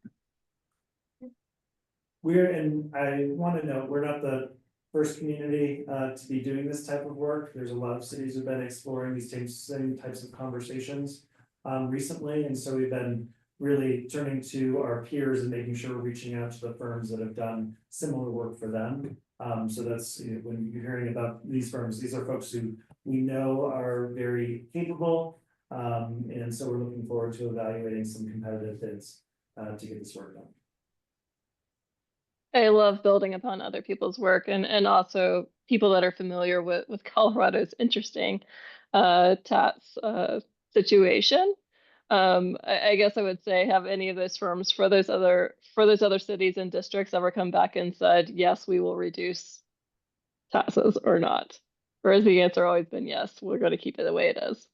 I want to note, we're not the first community to be doing this type of work. There's a lot of cities who've been exploring these same types of conversations recently, and so we've been really turning to our peers and making sure we're reaching out to the firms that have done similar work for them. So that's, when you're hearing about these firms, these are folks who we know are very capable, and so we're looking forward to evaluating some competitive bids to get this work done. I love building upon other people's work and also people that are familiar with Colorado's interesting tax situation. I guess I would say, have any of those firms for those other cities and districts ever come back and said, yes, we will reduce taxes or not? Or has the answer always been yes, we're going to keep it the way it is?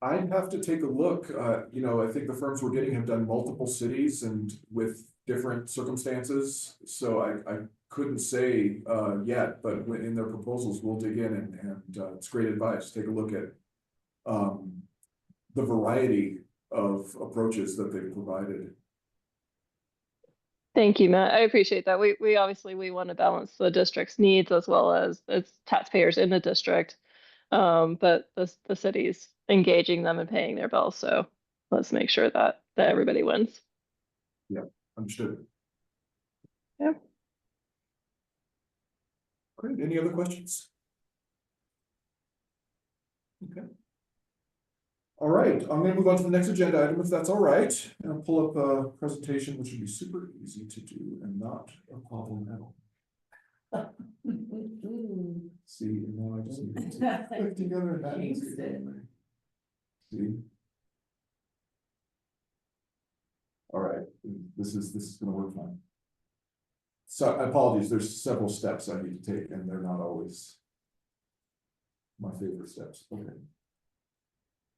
I'd have to take a look. I think the firms we're getting have done multiple cities and with different circumstances. So I couldn't say yet, but in their proposals, we'll dig in and it's great advice. Take a look at the variety of approaches that they've provided. Thank you, Matt. I appreciate that. We obviously want to balance the district's needs as well as taxpayers in the district. But the city's engaging them and paying their bills. So let's make sure that everybody wins. Yeah, understood. Yeah. Great. Any other questions? Okay. All right, I'm going to move on to the next agenda item, if that's all right. And I'll pull up a presentation, which would be super easy to do and not a problem at all. See, and now I just need to click together that. See. All right, this is going to work fine. So apologies, there's several steps I need to take, and they're not always my favorite steps. Okay.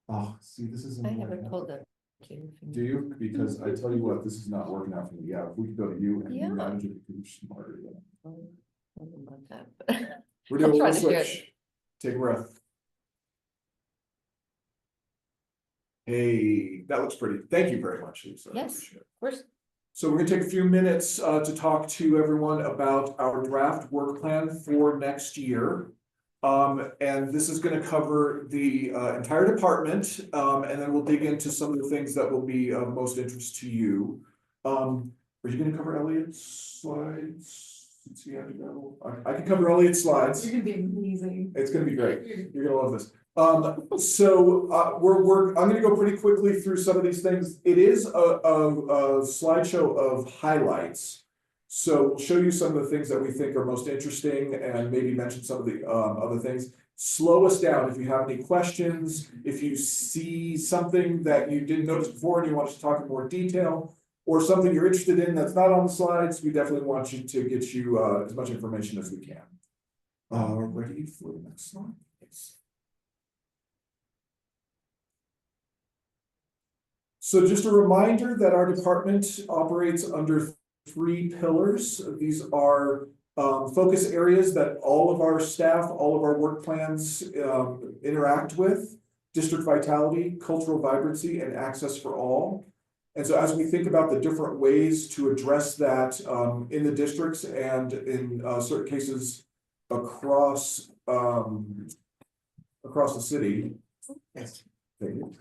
Oh, see, this is. I haven't pulled up. Do you? Because I tell you what, this is not working out for me. Yeah, if we could go to you and you manage it, you're smarter than. We're doing a switch. Take a breath. Hey, that looks pretty. Thank you very much, Lisa. Yes, of course. So we're gonna take a few minutes to talk to everyone about our draft work plan for next year. And this is going to cover the entire department, and then we'll dig into some of the things that will be of most interest to you. Are you going to cover Elliot's slides? Let's see how to go. I can cover Elliot's slides. You're gonna be amazing. It's going to be great. You're going to love this. I'm going to go pretty quickly through some of these things. It is a slideshow of highlights. So we'll show you some of the things that we think are most interesting and maybe mention some of the other things. Slow us down if you have any questions, if you see something that you didn't notice before and you want us to talk in more detail, or something you're interested in that's not on the slides, we definitely want you to get you as much information as we can. Ready for the next slide? Yes. So just a reminder that our department operates under 3 pillars. These are focus areas that all of our staff, all of our work plans interact with: district vitality, cultural vibrancy, and access for all. And so as we think about the different ways to address that in the districts and in certain cases across the city. Yes. Thank you.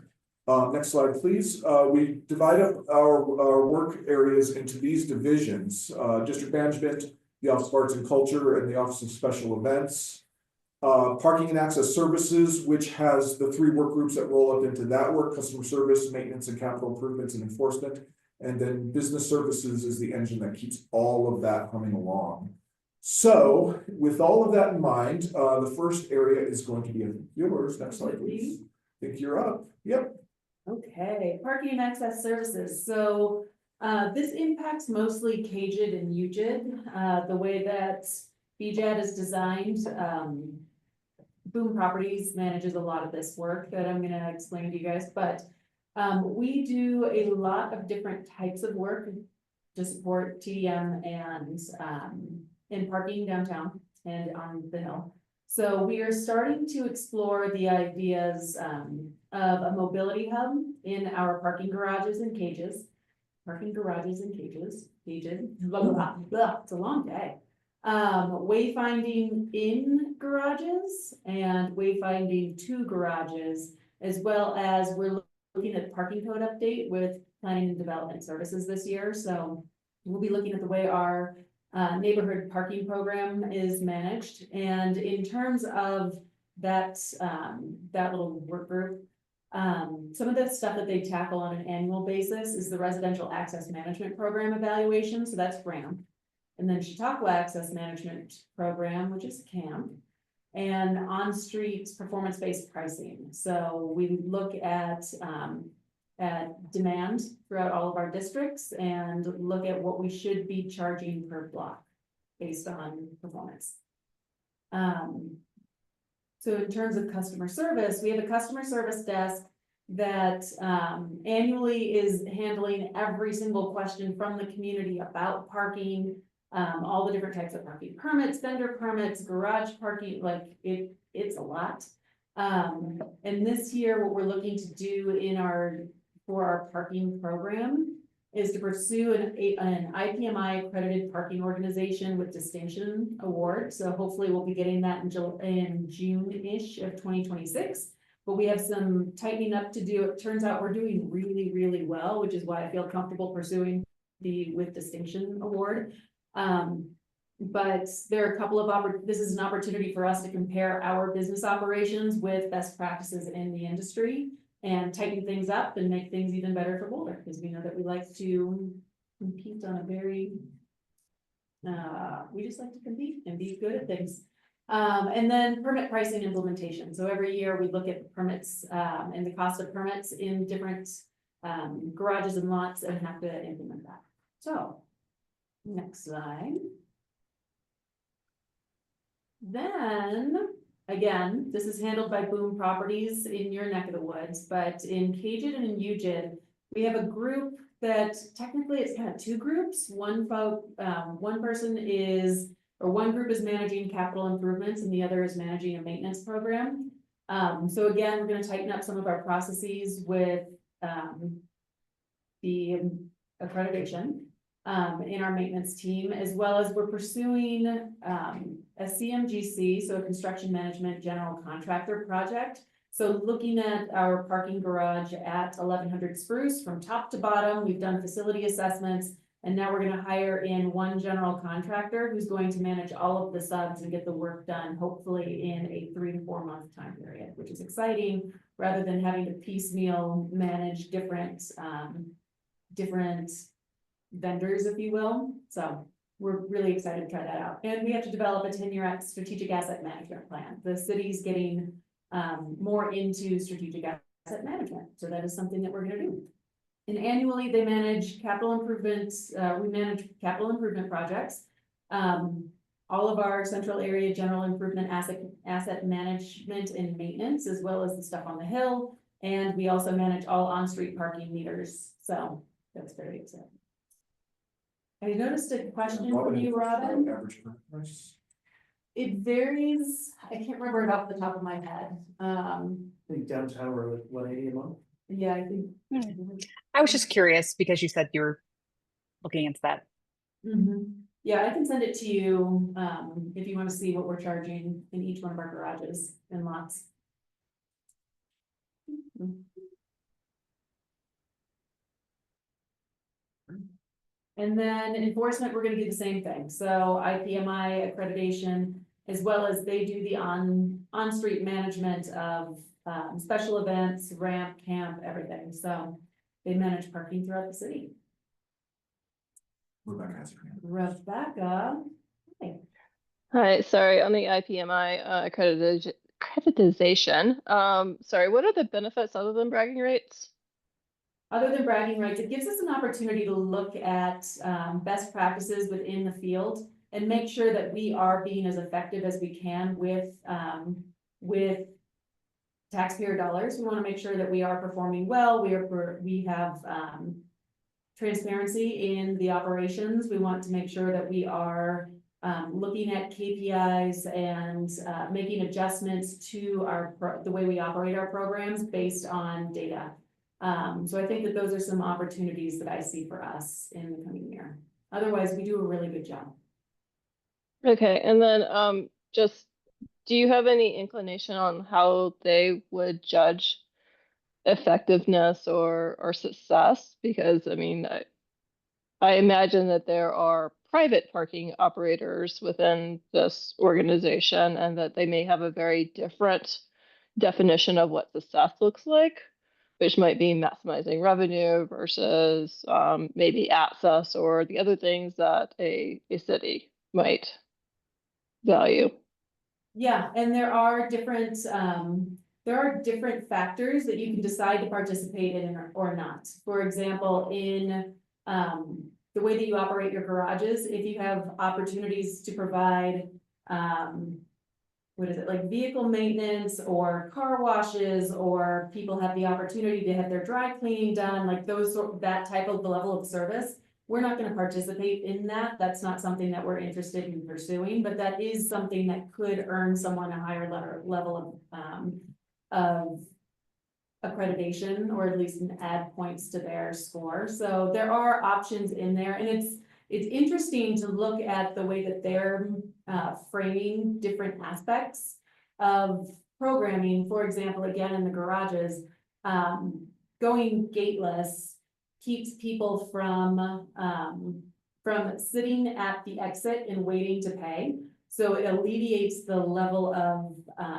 Next slide, please. We divide up our work areas into these divisions: district management, the Office of Arts and Culture, and the Office of Special Events. Parking and access services, which has the 3 work groups that roll up into that work: customer service, maintenance and capital improvements and enforcement. And then business services is the engine that keeps all of that humming along. So with all of that in mind, the first area is going to be yours. Next slide, please. I think you're up. Yep. Okay, parking and access services. So this impacts mostly KJID and UJID. The way that BJAD is designed, Boom Properties manages a lot of this work that I'm gonna explain to you guys, but we do a lot of different types of work to support TDM and in parking downtown and on the hill. So we are starting to explore the ideas of a mobility hub in our parking garages and cages. Parking garages and cages, blah, blah, blah, blah. It's a long day. Wayfinding in garages and wayfinding to garages, as well as we're looking at parking code update with planning and development services this year. So we'll be looking at the way our neighborhood parking program is managed. And in terms of that, that little work group, some of the stuff that they tackle on an annual basis is the residential access management program evaluation. So that's RAM. And then Chautauqua Access Management Program, which is CAMP, and on-street performance-based pricing. So we look at demand throughout all of our districts and look at what we should be charging per block based on performance. So in terms of customer service, we have a customer service desk that annually is handling every single question from the community about parking, all the different types of parking permits, vendor permits, garage parking, like it's a lot. And this year, what we're looking to do for our parking program is to pursue an IPMI accredited parking organization with distinction award. So hopefully we'll be getting that in June-ish of 2026. But we have some tightening up to do. It turns out we're doing really, really well, which is why I feel comfortable pursuing the with distinction award. But there are a couple of this is an opportunity for us to compare our business operations with best practices in the industry and tighten things up and make things even better for Boulder, because we know that we like to compete on a very, we just like to compete and be good at things. And then permit pricing implementation. So every year we look at permits and the cost of permits in different garages and lots and have to implement that. So next slide. Then, again, this is handled by Boom Properties in your neck of the woods, but in KJID and in UJID, we have a group that technically it's kind of 2 groups. One group is managing capital improvements and the other is managing a maintenance program. So again, we're going to tighten up some of our processes with the accreditation in our maintenance team, as well as we're pursuing a CMGC, so a construction management general contractor project. So looking at our parking garage at 1100 Spruce from top to bottom, we've done facility assessments, and now we're going to hire in one general contractor who's going to manage all of the subs and get the work done, hopefully in a 3 to 4 month time period, which is exciting, rather than having to piecemeal manage different vendors, if you will. So we're really excited to try that out. And we have to develop a 10-year strategic asset management plan. The city's getting more into strategic asset management. So that is something that we're going to do. And annually they manage capital improvements. We manage capital improvement projects. All of our central area general improvement asset management and maintenance, as well as the stuff on the hill. And we also manage all on-street parking meters. So that's very exciting. I noticed a question from you, Robin. Average price. It varies. I can't remember it off the top of my head. I think downtown we're like 180 a month. Yeah, I think. I was just curious because you said you were looking into that. Yeah, I can send it to you if you want to see what we're charging in each one of our garages and lots. And then enforcement, we're going to do the same thing. So IPMI accreditation, as well as they do the on-street management of special events, ramp, camp, everything. So they manage parking throughout the city. Rebecca has her hand. Rebecca. Hi. Hi, sorry, on the IPMI accreditization, sorry, what are the benefits other than bragging rights? Other than bragging rights, it gives us an opportunity to look at best practices within the field and make sure that we are being as effective as we can with taxpayer dollars. We want to make sure that we are performing well. We have transparency in the operations. We want to make sure that we are looking at KPIs and making adjustments to the way we operate our programs based on data. So I think that those are some opportunities that I see for us in the coming year. Otherwise, we do a really good job. Okay, and then just, do you have any inclination on how they would judge effectiveness or success? Because I mean, I imagine that there are private parking operators within this organization and that they may have a very different definition of what success looks like, which might be maximizing revenue versus maybe access or the other things that a city might value. Yeah, and there are different factors that you can decide to participate in or not. For example, in the way that you operate your garages, if you have opportunities to provide like vehicle maintenance or car washes, or people have the opportunity to have their dry cleaning done, like that type of level of service, we're not going to participate in that. That's not something that we're interested in pursuing, but that is something that could earn someone a higher level of accreditation, or at least add points to their score. So there are options in there, and it's interesting to look at the way that they're framing different aspects of programming. For example, again, in the garages, going gateless keeps people from sitting at the exit and waiting to pay. So it alleviates the level of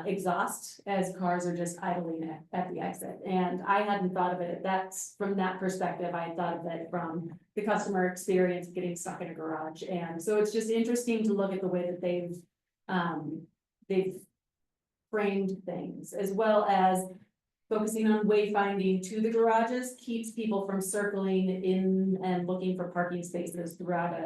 exhaust as cars are just idling at the exit. And I hadn't thought of it from that perspective. I thought of it from the customer experience getting stuck in a garage. And so it's just interesting to look at the way that they've framed things, as well as focusing on wayfinding to the garages keeps people from circling in and looking for parking spaces throughout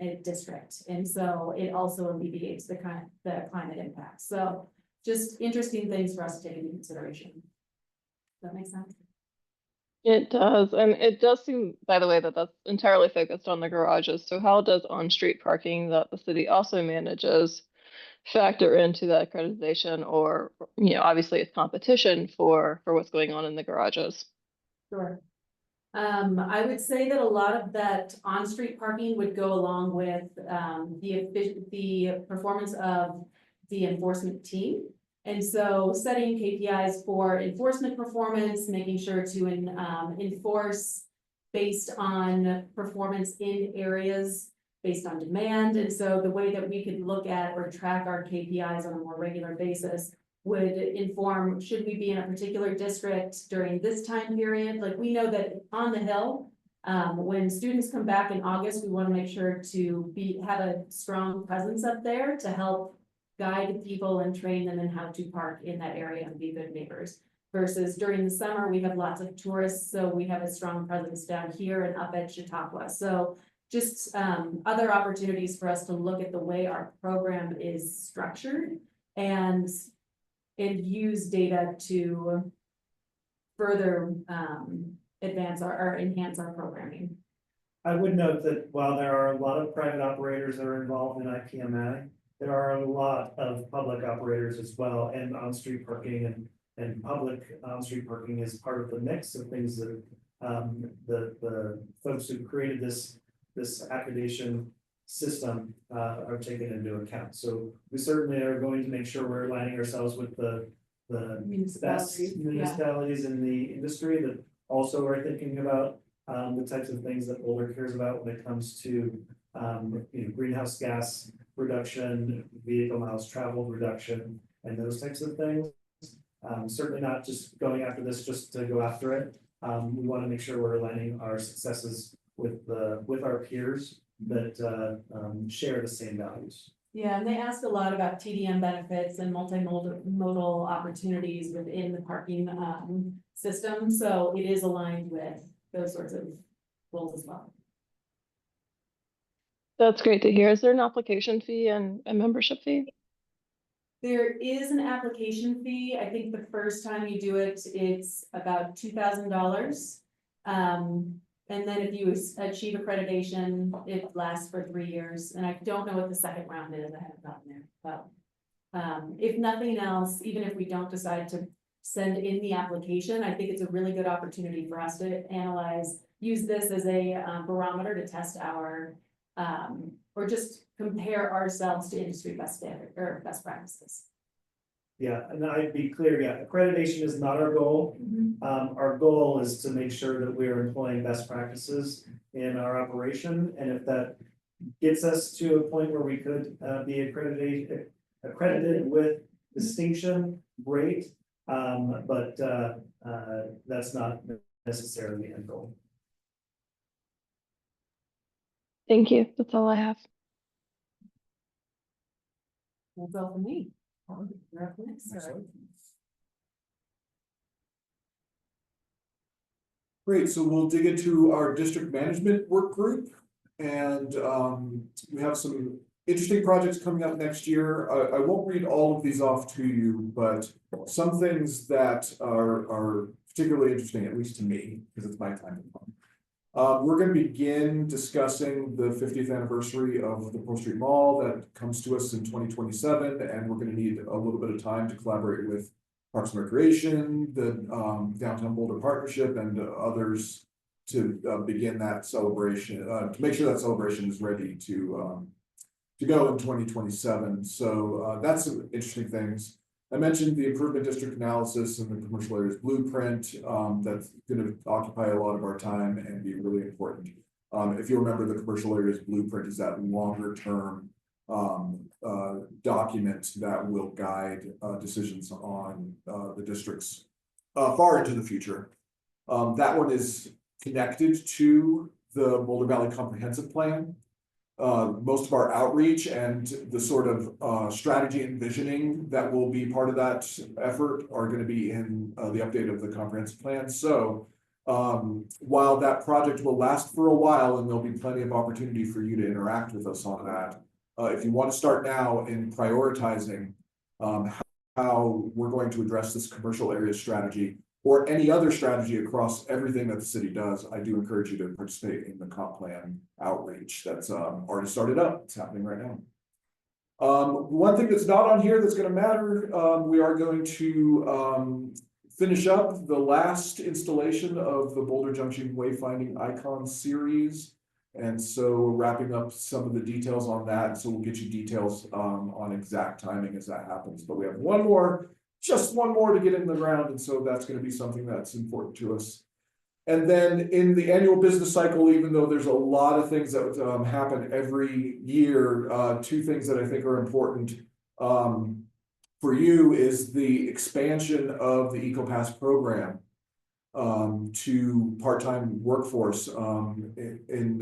a district. And so it also alleviates the climate impact. So just interesting things for us to take into consideration. Does that make sense? It does, and it does seem, by the way, that that's entirely focused on the garages. So how does on-street parking that the city also manages factor into that accreditation, or, you know, obviously it's competition for what's going on in the garages? Sure. I would say that a lot of that on-street parking would go along with the performance of the enforcement team. And so setting KPIs for enforcement performance, making sure to enforce based on performance in areas based on demand. And so the way that we could look at or track our KPIs on a more regular basis would inform, should we be in a particular district during this time period? Like, we know that on the Hill, when students come back in August, we want to make sure to have a strong presence up there to help guide people and train them in how to park in that area and be good neighbors. Versus during the summer, we have lots of tourists, so we have a strong presence down here and up at Chautauqua. So just other opportunities for us to look at the way our program is structured and use data to further advance or enhance our programming. I would note that while there are a lot of private operators that are involved in IPMI, there are a lot of public operators as well, and on-street parking and public on-street parking is part of the mix of things that the folks who created this accreditation system are taken into account. So we certainly are going to make sure we're aligning ourselves with the best municipalities in the industry that also are thinking about the types of things that Boulder cares about when it comes to greenhouse gas reduction, vehicle miles traveled reduction, and those types of things. Certainly not just going after this just to go after it. We want to make sure we're aligning our successes with our peers that share the same values. Yeah, and they asked a lot about TDM benefits and multimodal opportunities within the parking system. So it is aligned with those sorts of goals as well. That's great to hear. Is there an application fee and a membership fee? There is an application fee. I think the first time you do it, it's about $2,000. And then if you achieve accreditation, it lasts for 3 years. And I don't know what the second round is. I haven't gotten there. But if nothing else, even if we don't decide to send in the application, I think it's a really good opportunity for us to use this as a barometer to test our, or just compare ourselves to industry best standard or best practices. Yeah, and I'd be clear, accreditation is not our goal. Our goal is to make sure that we are employing best practices in our operation. And if that gets us to a point where we could be accredited with distinction, great. But that's not necessarily the end goal. Thank you. That's all I have. That's all for me. You're up next, sir. Great, so we'll dig into our district management work group. And we have some interesting projects coming up next year. I won't read all of these off to you, but some things that are particularly interesting, at least to me, because it's my time to come. We're going to begin discussing the 50th anniversary of the Pearl Street Mall that comes to us in 2027, and we're going to need a little bit of time to collaborate with Parks and Recreation, the Downtown Boulder Partnership, and others to begin that celebration, to make sure that celebration is ready to go in 2027. So that's some interesting things. I mentioned the improvement district analysis and the commercial areas blueprint. That's going to occupy a lot of our time and be really important. If you remember, the commercial areas blueprint is that longer term document that will guide decisions on the districts far into the future. That one is connected to the Boulder Valley Comprehensive Plan. Most of our outreach and the sort of strategy and visioning that will be part of that effort are going to be in the update of the comprehensive plan. So while that project will last for a while and there'll be plenty of opportunity for you to interact with us on that, if you want to start now in prioritizing how we're going to address this commercial area strategy or any other strategy across everything that the city does, I do encourage you to participate in the comp plan outreach that's already started up. It's happening right now. One thing that's not on here that's going to matter, we are going to finish up the last installation of the Boulder Junction Wayfinding Icon series. And so we're wrapping up some of the details on that. So we'll get you details on exact timing as that happens. But we have just one more to get in the ground. And so that's going to be something that's important to us. And then in the annual business cycle, even though there's a lot of things that happen every year, two things that I think are important for you is the expansion of the EcoPass program to part-time workforce in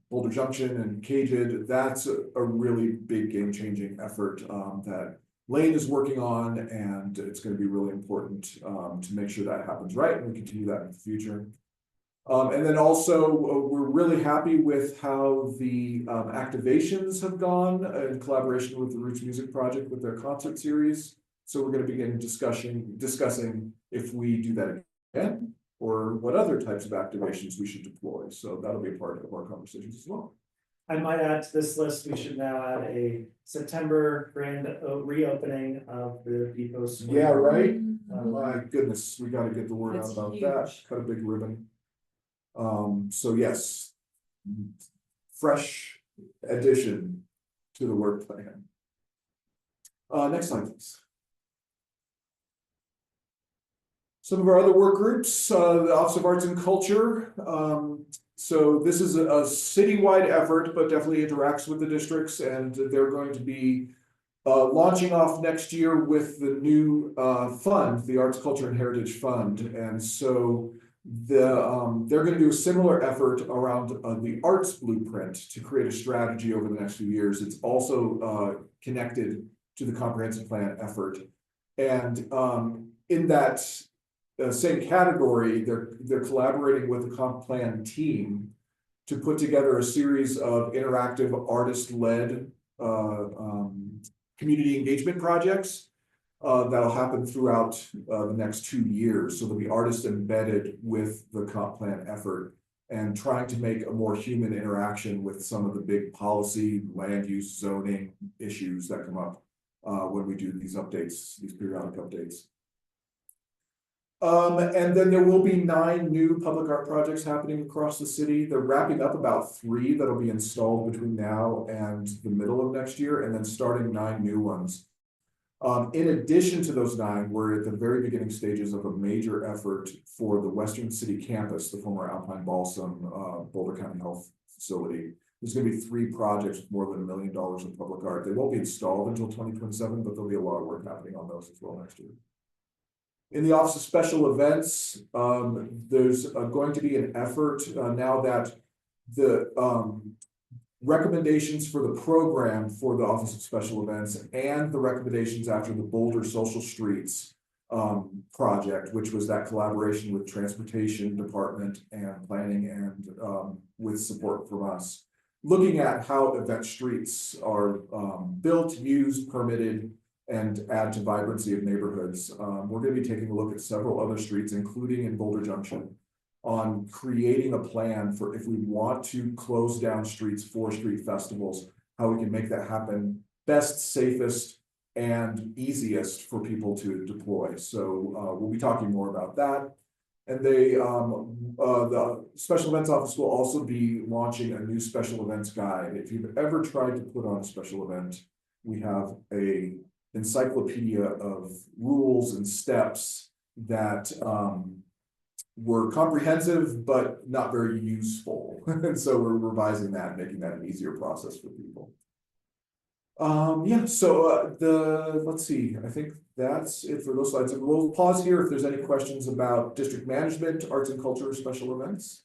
Boulder Junction and Caged. That's a really big game-changing effort that Lane is working on, and it's going to be really important to make sure that happens right, and we continue that in the future. And then also, we're really happy with how the activations have gone in collaboration with the Roots Music Project with their concert series. So we're going to begin discussing if we do that again, or what other types of activations we should deploy. So that'll be a part of our conversations as well. I might add to this list, we should now add a September grand reopening of the depot square. Yeah, right. My goodness, we got to get the word out about that. Cut a big ribbon. So yes, fresh addition to the work plan. Next slide, please. Some of our other work groups, the Office of Arts and Culture. So this is a citywide effort, but definitely interacts with the districts, and they're going to be launching off next year with the new fund, the Arts, Culture, and Heritage Fund. And so they're going to do a similar effort around the arts blueprint to create a strategy over the next few years. It's also connected to the comprehensive plan effort. And in that same category, they're collaborating with the comp plan team to put together a series of interactive artist-led community engagement projects that'll happen throughout the next 2 years. So there'll be artists embedded with the comp plan effort and trying to make a more human interaction with some of the big policy, land use, zoning issues that come up when we do these updates, these periodic updates. And then there will be 9 new public art projects happening across the city. They're wrapping up about 3 that'll be installed between now and the middle of next year, and then starting 9 new ones. In addition to those 9, we're at the very beginning stages of a major effort for the Western City campus, the former Alpine Balsam Boulder County Health Facility. There's going to be 3 projects with more than $1 million of public art. They won't be installed until 2027, but there'll be a lot of work happening on those as well next year. In the Office of Special Events, there's going to be an effort now that the recommendations for the program for the Office of Special Events and the recommendations after the Boulder Social Streets project, which was that collaboration with Transportation Department and Planning and with support from us, looking at how event streets are built, used, permitted, and add to vibrancy of neighborhoods. We're going to be taking a look at several other streets, including in Boulder Junction, on creating a plan for if we want to close down streets for street festivals, how we can make that happen best, safest, and easiest for people to deploy. So we'll be talking more about that. And the Special Events Office will also be launching a new special events guide. If you've ever tried to put on a special event, we have a encyclopedia of rules and steps that were comprehensive but not very useful. And so we're revising that, making that an easier process for people. Yeah, so let's see, I think that's it for those slides. We'll pause here if there's any questions about district management, arts and culture, special events.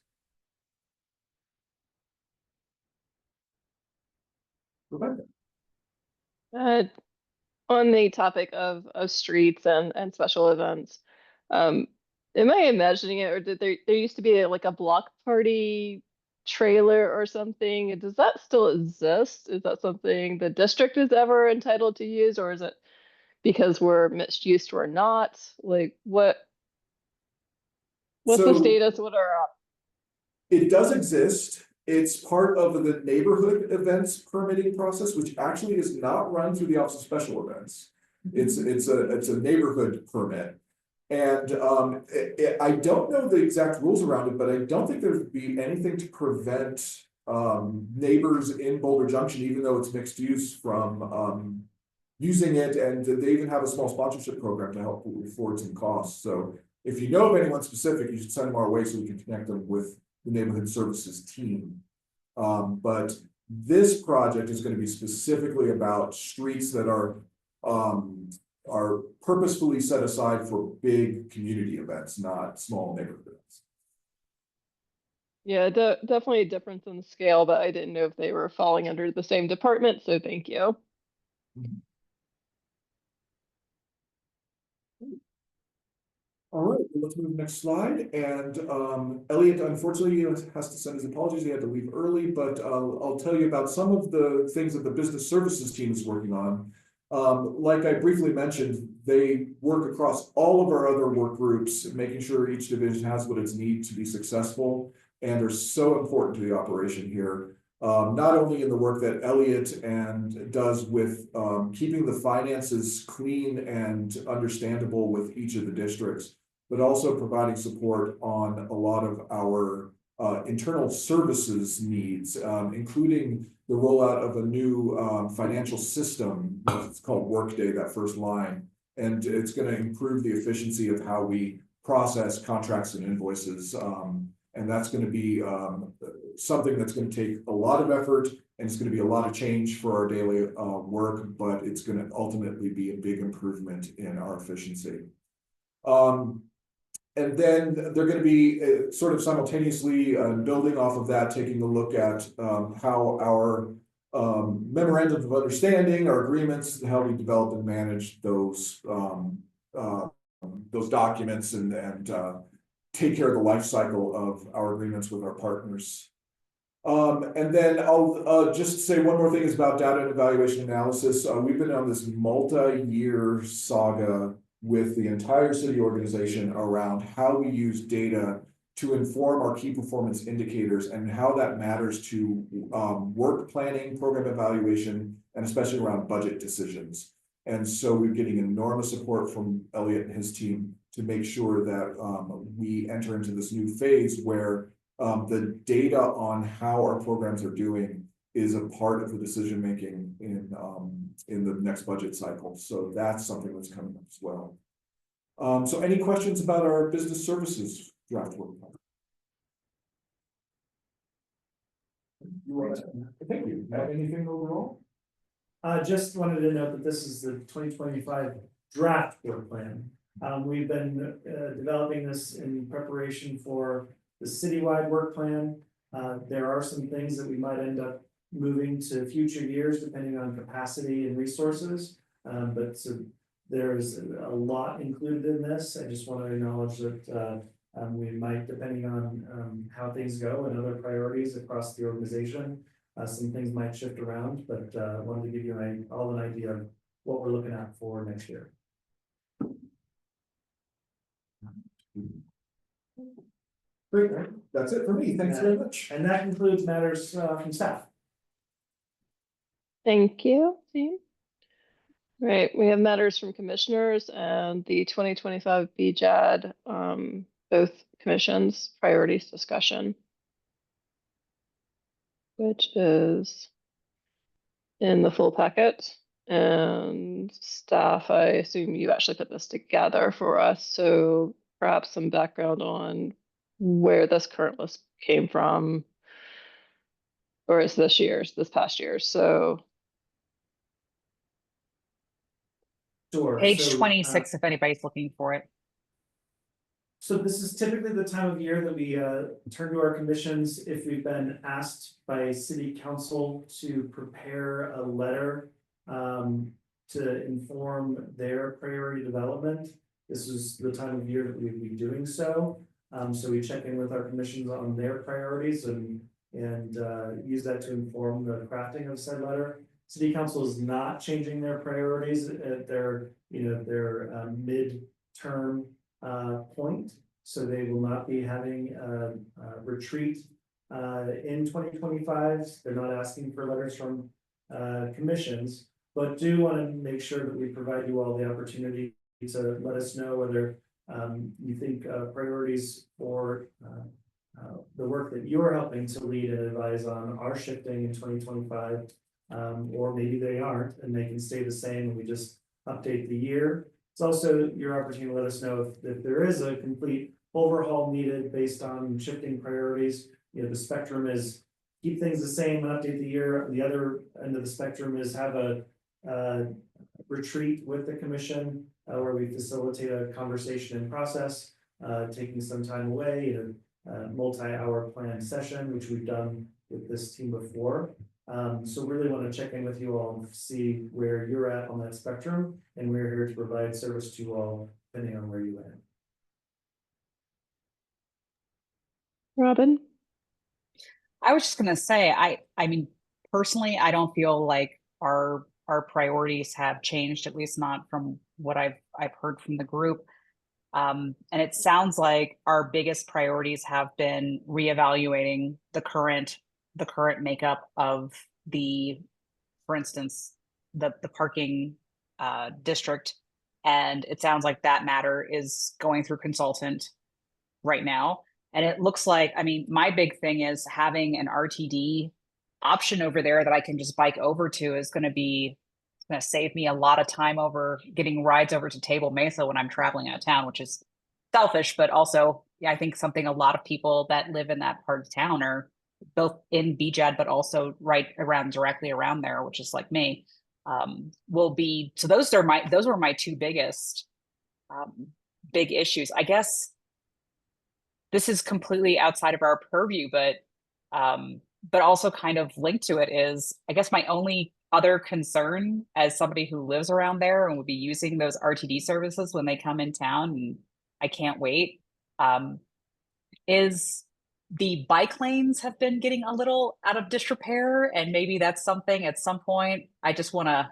Rebecca. On the topic of streets and special events, am I imagining it, or did there used to be like a block party trailer or something? Does that still exist? Is that something the district is ever entitled to use, or is it because we're mixed use or not? Like what's the status? What are it does exist. It's part of the neighborhood events permitting process, which actually is not run through the Office of Special Events. It's a neighborhood permit. And I don't know the exact rules around it, but I don't think there'd be anything to prevent neighbors in Boulder Junction, even though it's mixed use, from using it. And they even have a small sponsorship program to help afford some costs. So if you know of anyone specific, you should send them our way so we can connect them with the neighborhood services team. But this project is going to be specifically about streets that are purposefully set aside for big community events, not small neighborhood events. Yeah, definitely a difference in scale, but I didn't know if they were falling under the same department, so thank you. All right, well, let's move to the next slide. And Elliot, unfortunately, has to send his apologies. He had to leave early, but I'll tell you about some of the things that the business services team is working on. Like I briefly mentioned, they work across all of our other work groups, making sure each division has what it needs to be successful, and are so important to the operation here. Not only in the work that Elliot does with keeping the finances clean and understandable with each of the districts, but also providing support on a lot of our internal services needs, including the rollout of a new financial system. It's called Workday, that first line, and it's going to improve the efficiency of how we process contracts and invoices And that's going to be something that's going to take a lot of effort, and it's going to be a lot of change for our daily work, but it's going to ultimately be a big improvement in our efficiency. And then they're going to be sort of simultaneously building off of that, taking a look at how our memorandums of understanding, our agreements, how we develop and manage those documents and take care of the life cycle of our agreements with our partners. And then I'll just say one more thing is about data and evaluation analysis. We've been on this multi-year saga with the entire city organization around how we use data to inform our key performance indicators and how that matters to work planning, program evaluation, and especially around budget decisions. And so we're getting enormous support from Elliot and his team to make sure that we enter into this new phase where the data on how our programs are doing is a part of the decision making in the next budget cycle. So that's something that's coming up as well. So any questions about our business services draft work plan? Thank you. Have anything overall? Just wanted to note that this is the 2025 draft work plan. We've been developing this in preparation for the citywide work plan. There are some things that we might end up moving to future years depending on capacity and resources. But so there's a lot included in this. I just want to acknowledge that we might, depending on how things go and other priorities across the organization, some things might shift around, but I wanted to give you all an idea of what we're looking at for next year. Great, that's it for me. Thanks very much. And that concludes matters from staff. Thank you, team. Right, we have matters from commissioners and the 2025 BJAD, both commissions priorities discussion, which is in the full packet. And staff, I assume you actually put this together for us. So perhaps some background on where this current list came from, or is this past year's. So Sure. Page So, 26, if anybody's looking for it. So this is typically the time of year that we turn to our commissions if we've been asked by city council to prepare a letter to inform their priority development. This is the time of year that we'd be doing so. So we check in with our commissions on their priorities and use that to inform the crafting of said letter. City council is not changing their priorities at their mid-term point. So they will not be having a retreat in 2025. They're not asking for letters from commissions, but do want to make sure that we provide you all the opportunity to let us know whether you think priorities for the work that you're helping to lead and advise on are shifting in 2025, or maybe they aren't and they can stay the same and we just update the year. It's also your opportunity to let us know if there is a complete overhaul needed based on shifting priorities. You know, the spectrum is keep things the same and update the year. The other end of the spectrum is have a retreat with the commission where we facilitate a conversation and process, taking some time away in a multi-hour planned session, which we've done with this team before. So really want to check in with you all and see where you're at on that spectrum, and we're here to provide service to you all depending on where you land. Robin? I was just gonna say, I mean, personally, I don't feel like our priorities have changed, at least not from what I've heard from the group. And it sounds like our biggest priorities have been reevaluating the current makeup of for instance, the parking district. And it sounds like that matter is going through consultant right now. And it looks like, I mean, my big thing is having an RTD option over there that I can just bike over to is going to save me a lot of time over getting rides over to Table Mesa when I'm traveling out of town, which is selfish, but also yeah, I think something a lot of people that live in that part of town are both in BJAD, but also right around directly around there, which is like me, will be, so those were my two biggest big issues. I guess this is completely outside of our purview, but also kind of linked to it is, I guess my only other concern as somebody who lives around there and would be using those RTD services when they come in town, and I can't wait, is the bike lanes have been getting a little out of disrepair, and maybe that's something at some point I just want to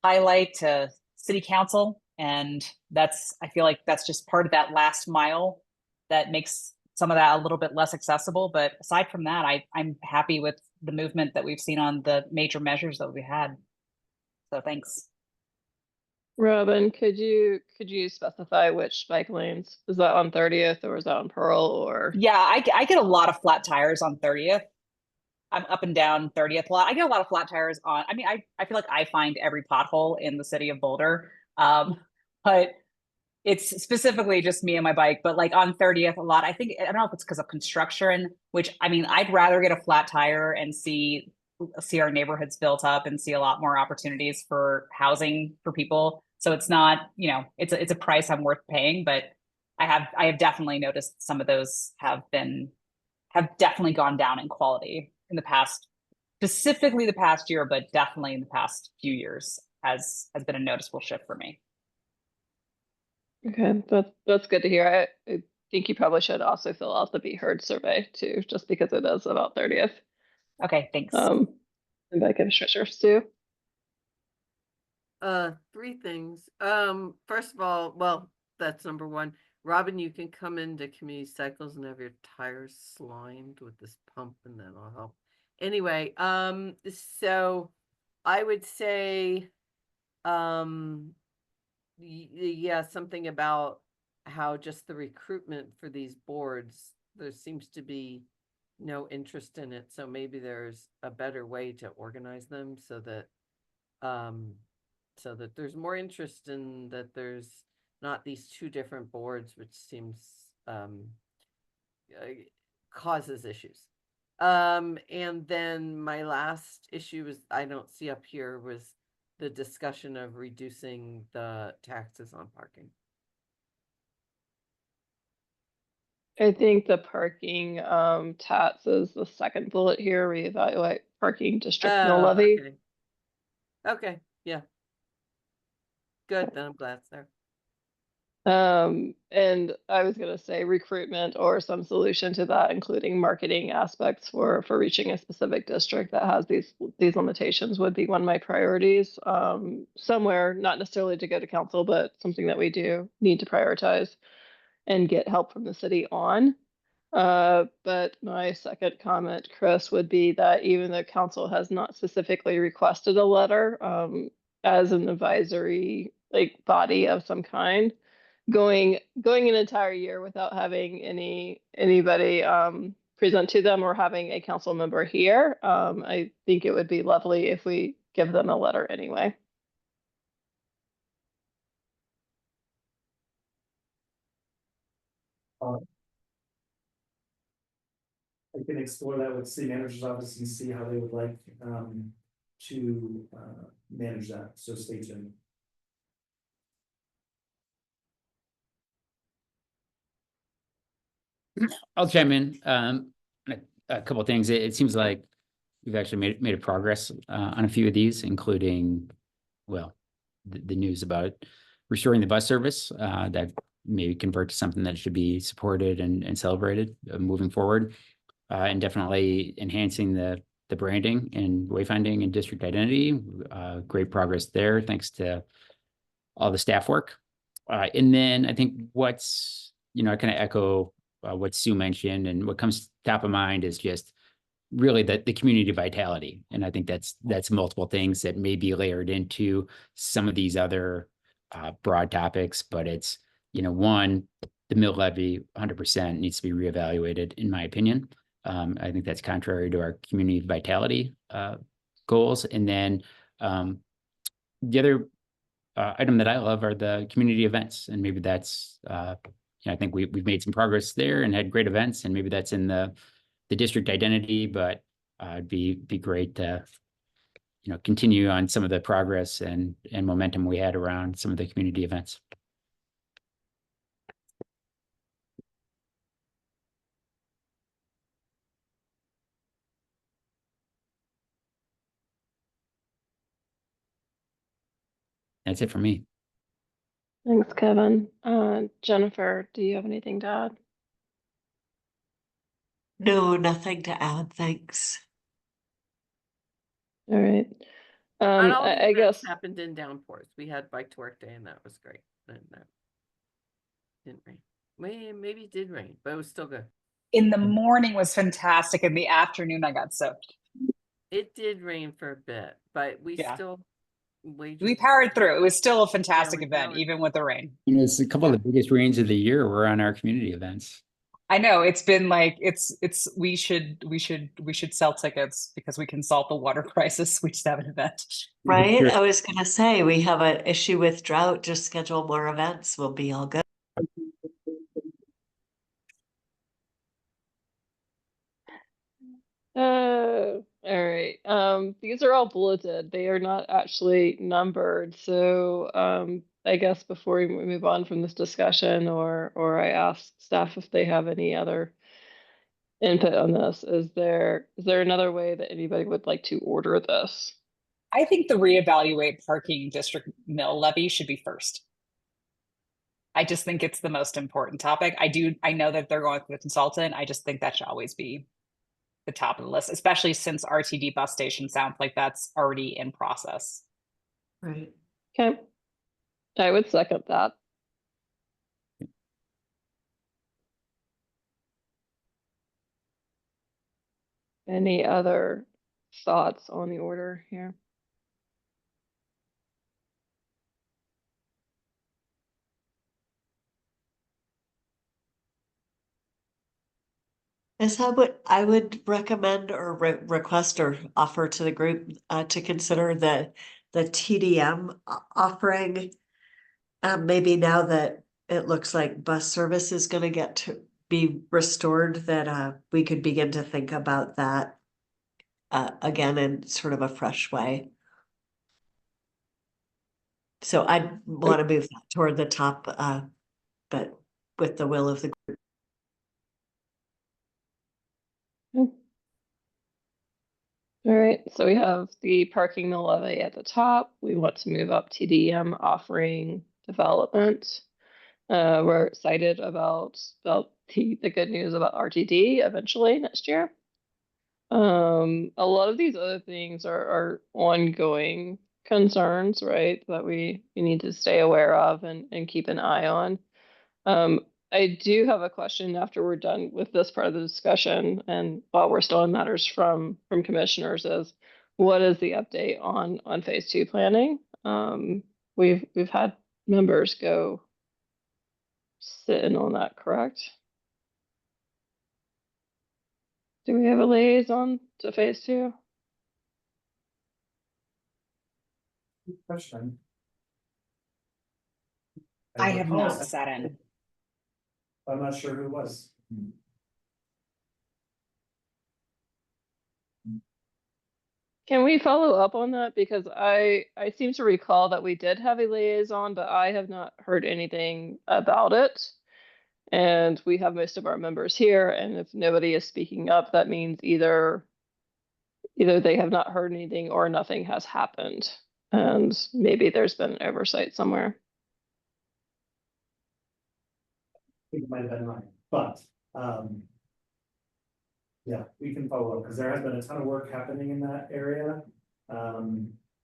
highlight to city council. And I feel like that's just part of that last mile that makes some of that a little bit less accessible. But aside from that, I'm happy with the movement that we've seen on the major measures that we had. So thanks. Robin, could you specify which bike lanes? Is that on 30th or is that on Pearl or? Yeah, I get a lot of flat tires on 30th. I'm up and down 30th a lot. I get a lot of flat tires on, I mean, I feel like I find every pothole in the city of Boulder. But it's specifically just me and my bike, but like on 30th a lot. I don't know if it's because of construction, which, I mean, I'd rather get a flat tire and see our neighborhoods built up and see a lot more opportunities for housing for people. So it's not, it's a price I'm worth paying, but I have definitely noticed some of those have definitely gone down in quality in the past, specifically the past year, but definitely in the past few years has been a noticeable shift for me. Okay, that's good to hear. I think you probably should also fill out the Be Heard survey too, just because it is about 30th. Okay, thanks. And bike infrastructure too. Three things. First of all, well, that's number one. Robin, you can come into community cycles and have your tires slimed with this pump, and that'll help. Anyway, so I would say, yeah, something about how just the recruitment for these boards, there seems to be no interest in it. So maybe there's a better way to organize them so that there's more interest in that there's not these two different boards, which seems causes issues. And then my last issue is, I don't see up here, was the discussion of reducing the taxes on parking. I think the parking TATS is the second bullet here, reevaluate parking district mill levy. Okay, yeah. Good, then I'm glad it's there. And I was going to say recruitment or some solution to that, including marketing aspects for reaching a specific district that has these limitations, would be one of my priorities. Somewhere, not necessarily to go to council, but something that we do need to prioritize and get help from the city on. But my second comment, Chris, would be that even though council has not specifically requested a letter, as an advisory body of some kind, going an entire year without having anybody present to them or having a council member here, I think it would be lovely if we give them a letter anyway. I can explore that with city manager's office and see how they would like to manage that, so stay tuned. I'll chime in. A couple of things. It seems like we've actually made a progress on a few of these, including, well, the news about restoring the bus service that maybe convert to something that should be supported and celebrated moving forward, and definitely enhancing the branding and wayfinding and district identity. Great progress there, thanks to all the staff work. And then I think what's, I kind of echo what Sue mentioned, and what comes top of mind is just really the community vitality. And I think that's multiple things that may be layered into some of these other broad topics, but it's, one, the mill levy 100% needs to be reevaluated, in my opinion. I think that's contrary to our community vitality goals. And then the other item that I love are the community events, and maybe that's I think we've made some progress there and had great events, and maybe that's in the district identity, but it'd be great to, continue on some of the progress and momentum we had around some of the community events. That's it for me. Thanks, Kevin. Jennifer, do you have anything to add? No, nothing to add, thanks. All right. And all the I events guess, happened in downpours. We had Bike to Work Day and that was great. And that didn't rain. Maybe it did rain, but it was still good. In the morning was fantastic. In the afternoon, I got soaked. It did rain for a bit, but we Yeah. still We powered through. It was still a fantastic we event, powered even with the rain. It's a couple of the biggest rains of the year were on our community events. I know it's been like we should sell tickets because we can solve the water crisis. We just have an event. Right? Sure. I was gonna say, we have an issue with drought, just schedule more events, we'll be all good. All right. These are all bulleted. They are not actually numbered. So, I guess before we move on from this discussion, or I ask staff if they have any other input on this, is there another way that anybody would like to order this? I think the reevaluate parking district mill levy should be first. I just think it's the most important topic. I know that they're going through the consultant. I just think that should always be the top of the list, especially since RTD bus station sounds like that's already in process. Right. Okay. I would second that. Any other thoughts on the order here? Is that what I would recommend or request or offer to the group to consider the TDM offering? Maybe now that it looks like bus service is gonna get to be restored, that we could begin to think about that again in sort of a fresh way. So I'd want to move that toward the top, but with the will of the group. All right, so we have the parking mill levy at the top. We want to move up TDM offering development. We're excited about the good news about RTD eventually next year. A lot of these other things are ongoing concerns, right? That we need to stay aware of and keep an eye on. I do have a question after we're done with this part of the discussion, and while we're still in matters from commissioners, is what is the update on phase 2 planning? We've had members go sit in on that, correct? Do we have a liaison to phase 2? Good question. I have recall not sat in. I'm not sure who it was. Can we follow up on that? Because I seem to recall that we did have a liaison, but I have not heard anything about it. And we have most of our members here, and if nobody is speaking up, that means either they have not heard anything or nothing has happened. And maybe there's been an oversight somewhere. I think it might have been mine, but, yeah, we can follow up, because there has been a ton of work happening in that area.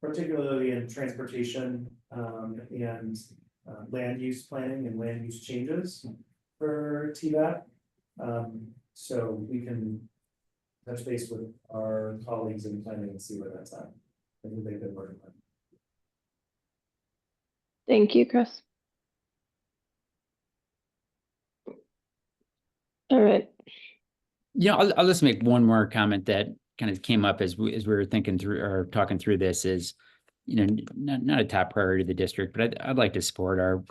Particularly in transportation, and land use planning and land use changes for TDAP. So we can touch base with our colleagues in planning and see where that's at. I think they've been working on it. Thank you, Chris. All right. I'll just make one more comment that kind of came up as we were thinking through or talking through this is, not a top priority of the district, but I'd like to support our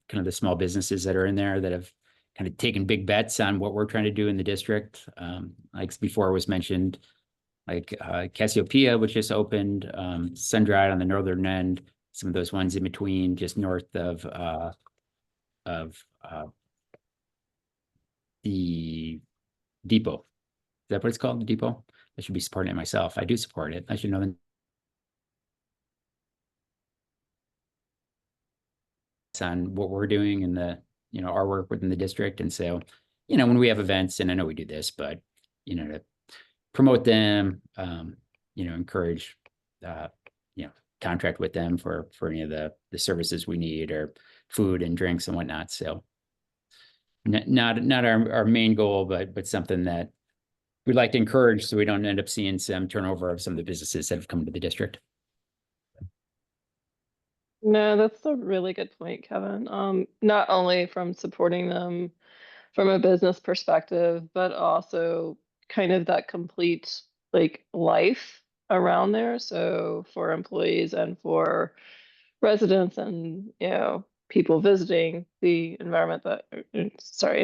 kind of the small businesses that are in there that have kind of taking big bets on what we're trying to do in the district. Like before was mentioned, like Cassiopeia, which just opened, Sun-Dried on the northern end, some of those ones in between, just north of the depot. Is that what it's called, the depot? I should be supporting it myself. I do support it. I should know on what we're doing and the, our work within the district. And so, when we have events, and I know we do this, but, to promote them, encourage, contract with them for any of the services we need, or food and drinks and whatnot. So not our main goal, but something that we'd like to encourage, so we don't end up seeing some turnover of some of the businesses that have come to the district. No, that's a really good point, Kevin. Not only from supporting them from a business perspective, but also kind of that complete like life around there. So for employees and for residents and, people visiting the environment and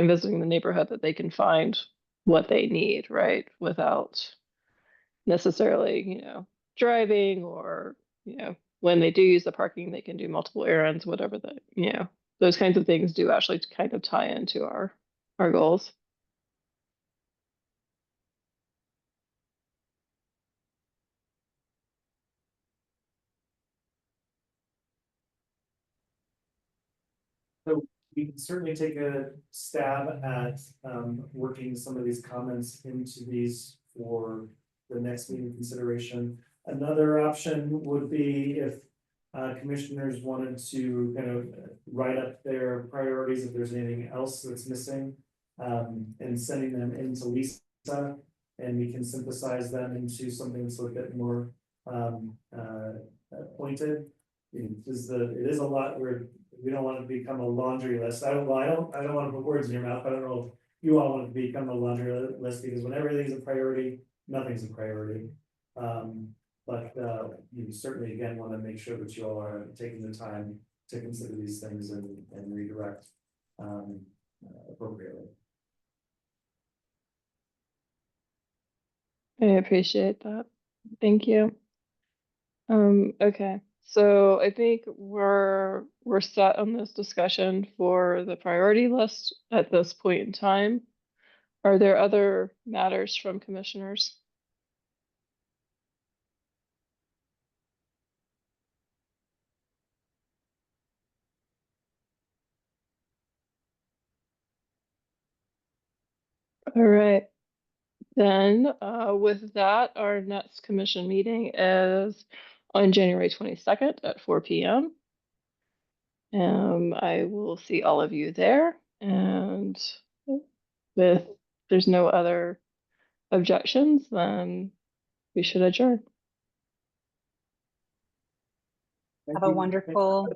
visiting the neighborhood, that they can find what they need, right? Without necessarily, driving, or, when they do use the parking, they can do multiple errands, whatever those kinds of things do actually kind of tie into our goals. So we can certainly take a stab at working some of these comments into these for the next meeting consideration. Another option would be if commissioners wanted to kind of write up their priorities, if there's anything else that's missing, and sending them into Lisa, and we can synthesize them into something that's a bit more pointed. It is a lot where we don't want to become a laundry list. I don't want to put words in your mouth. I don't know if you all want to become a laundry list, because when everything's a priority, nothing's a priority. But you certainly, again, want to make sure that you all are taking the time to consider these things and redirect appropriately. I appreciate that. Thank you. Okay, so I think we're set on this discussion for the priority list at this point in time. Are there other matters from commissioners? All right. Then, with that, our next commission meeting is on January 22nd at 4 p.m. I will see all of you there, and if there's no other objections, then we should adjourn. Have a wonderful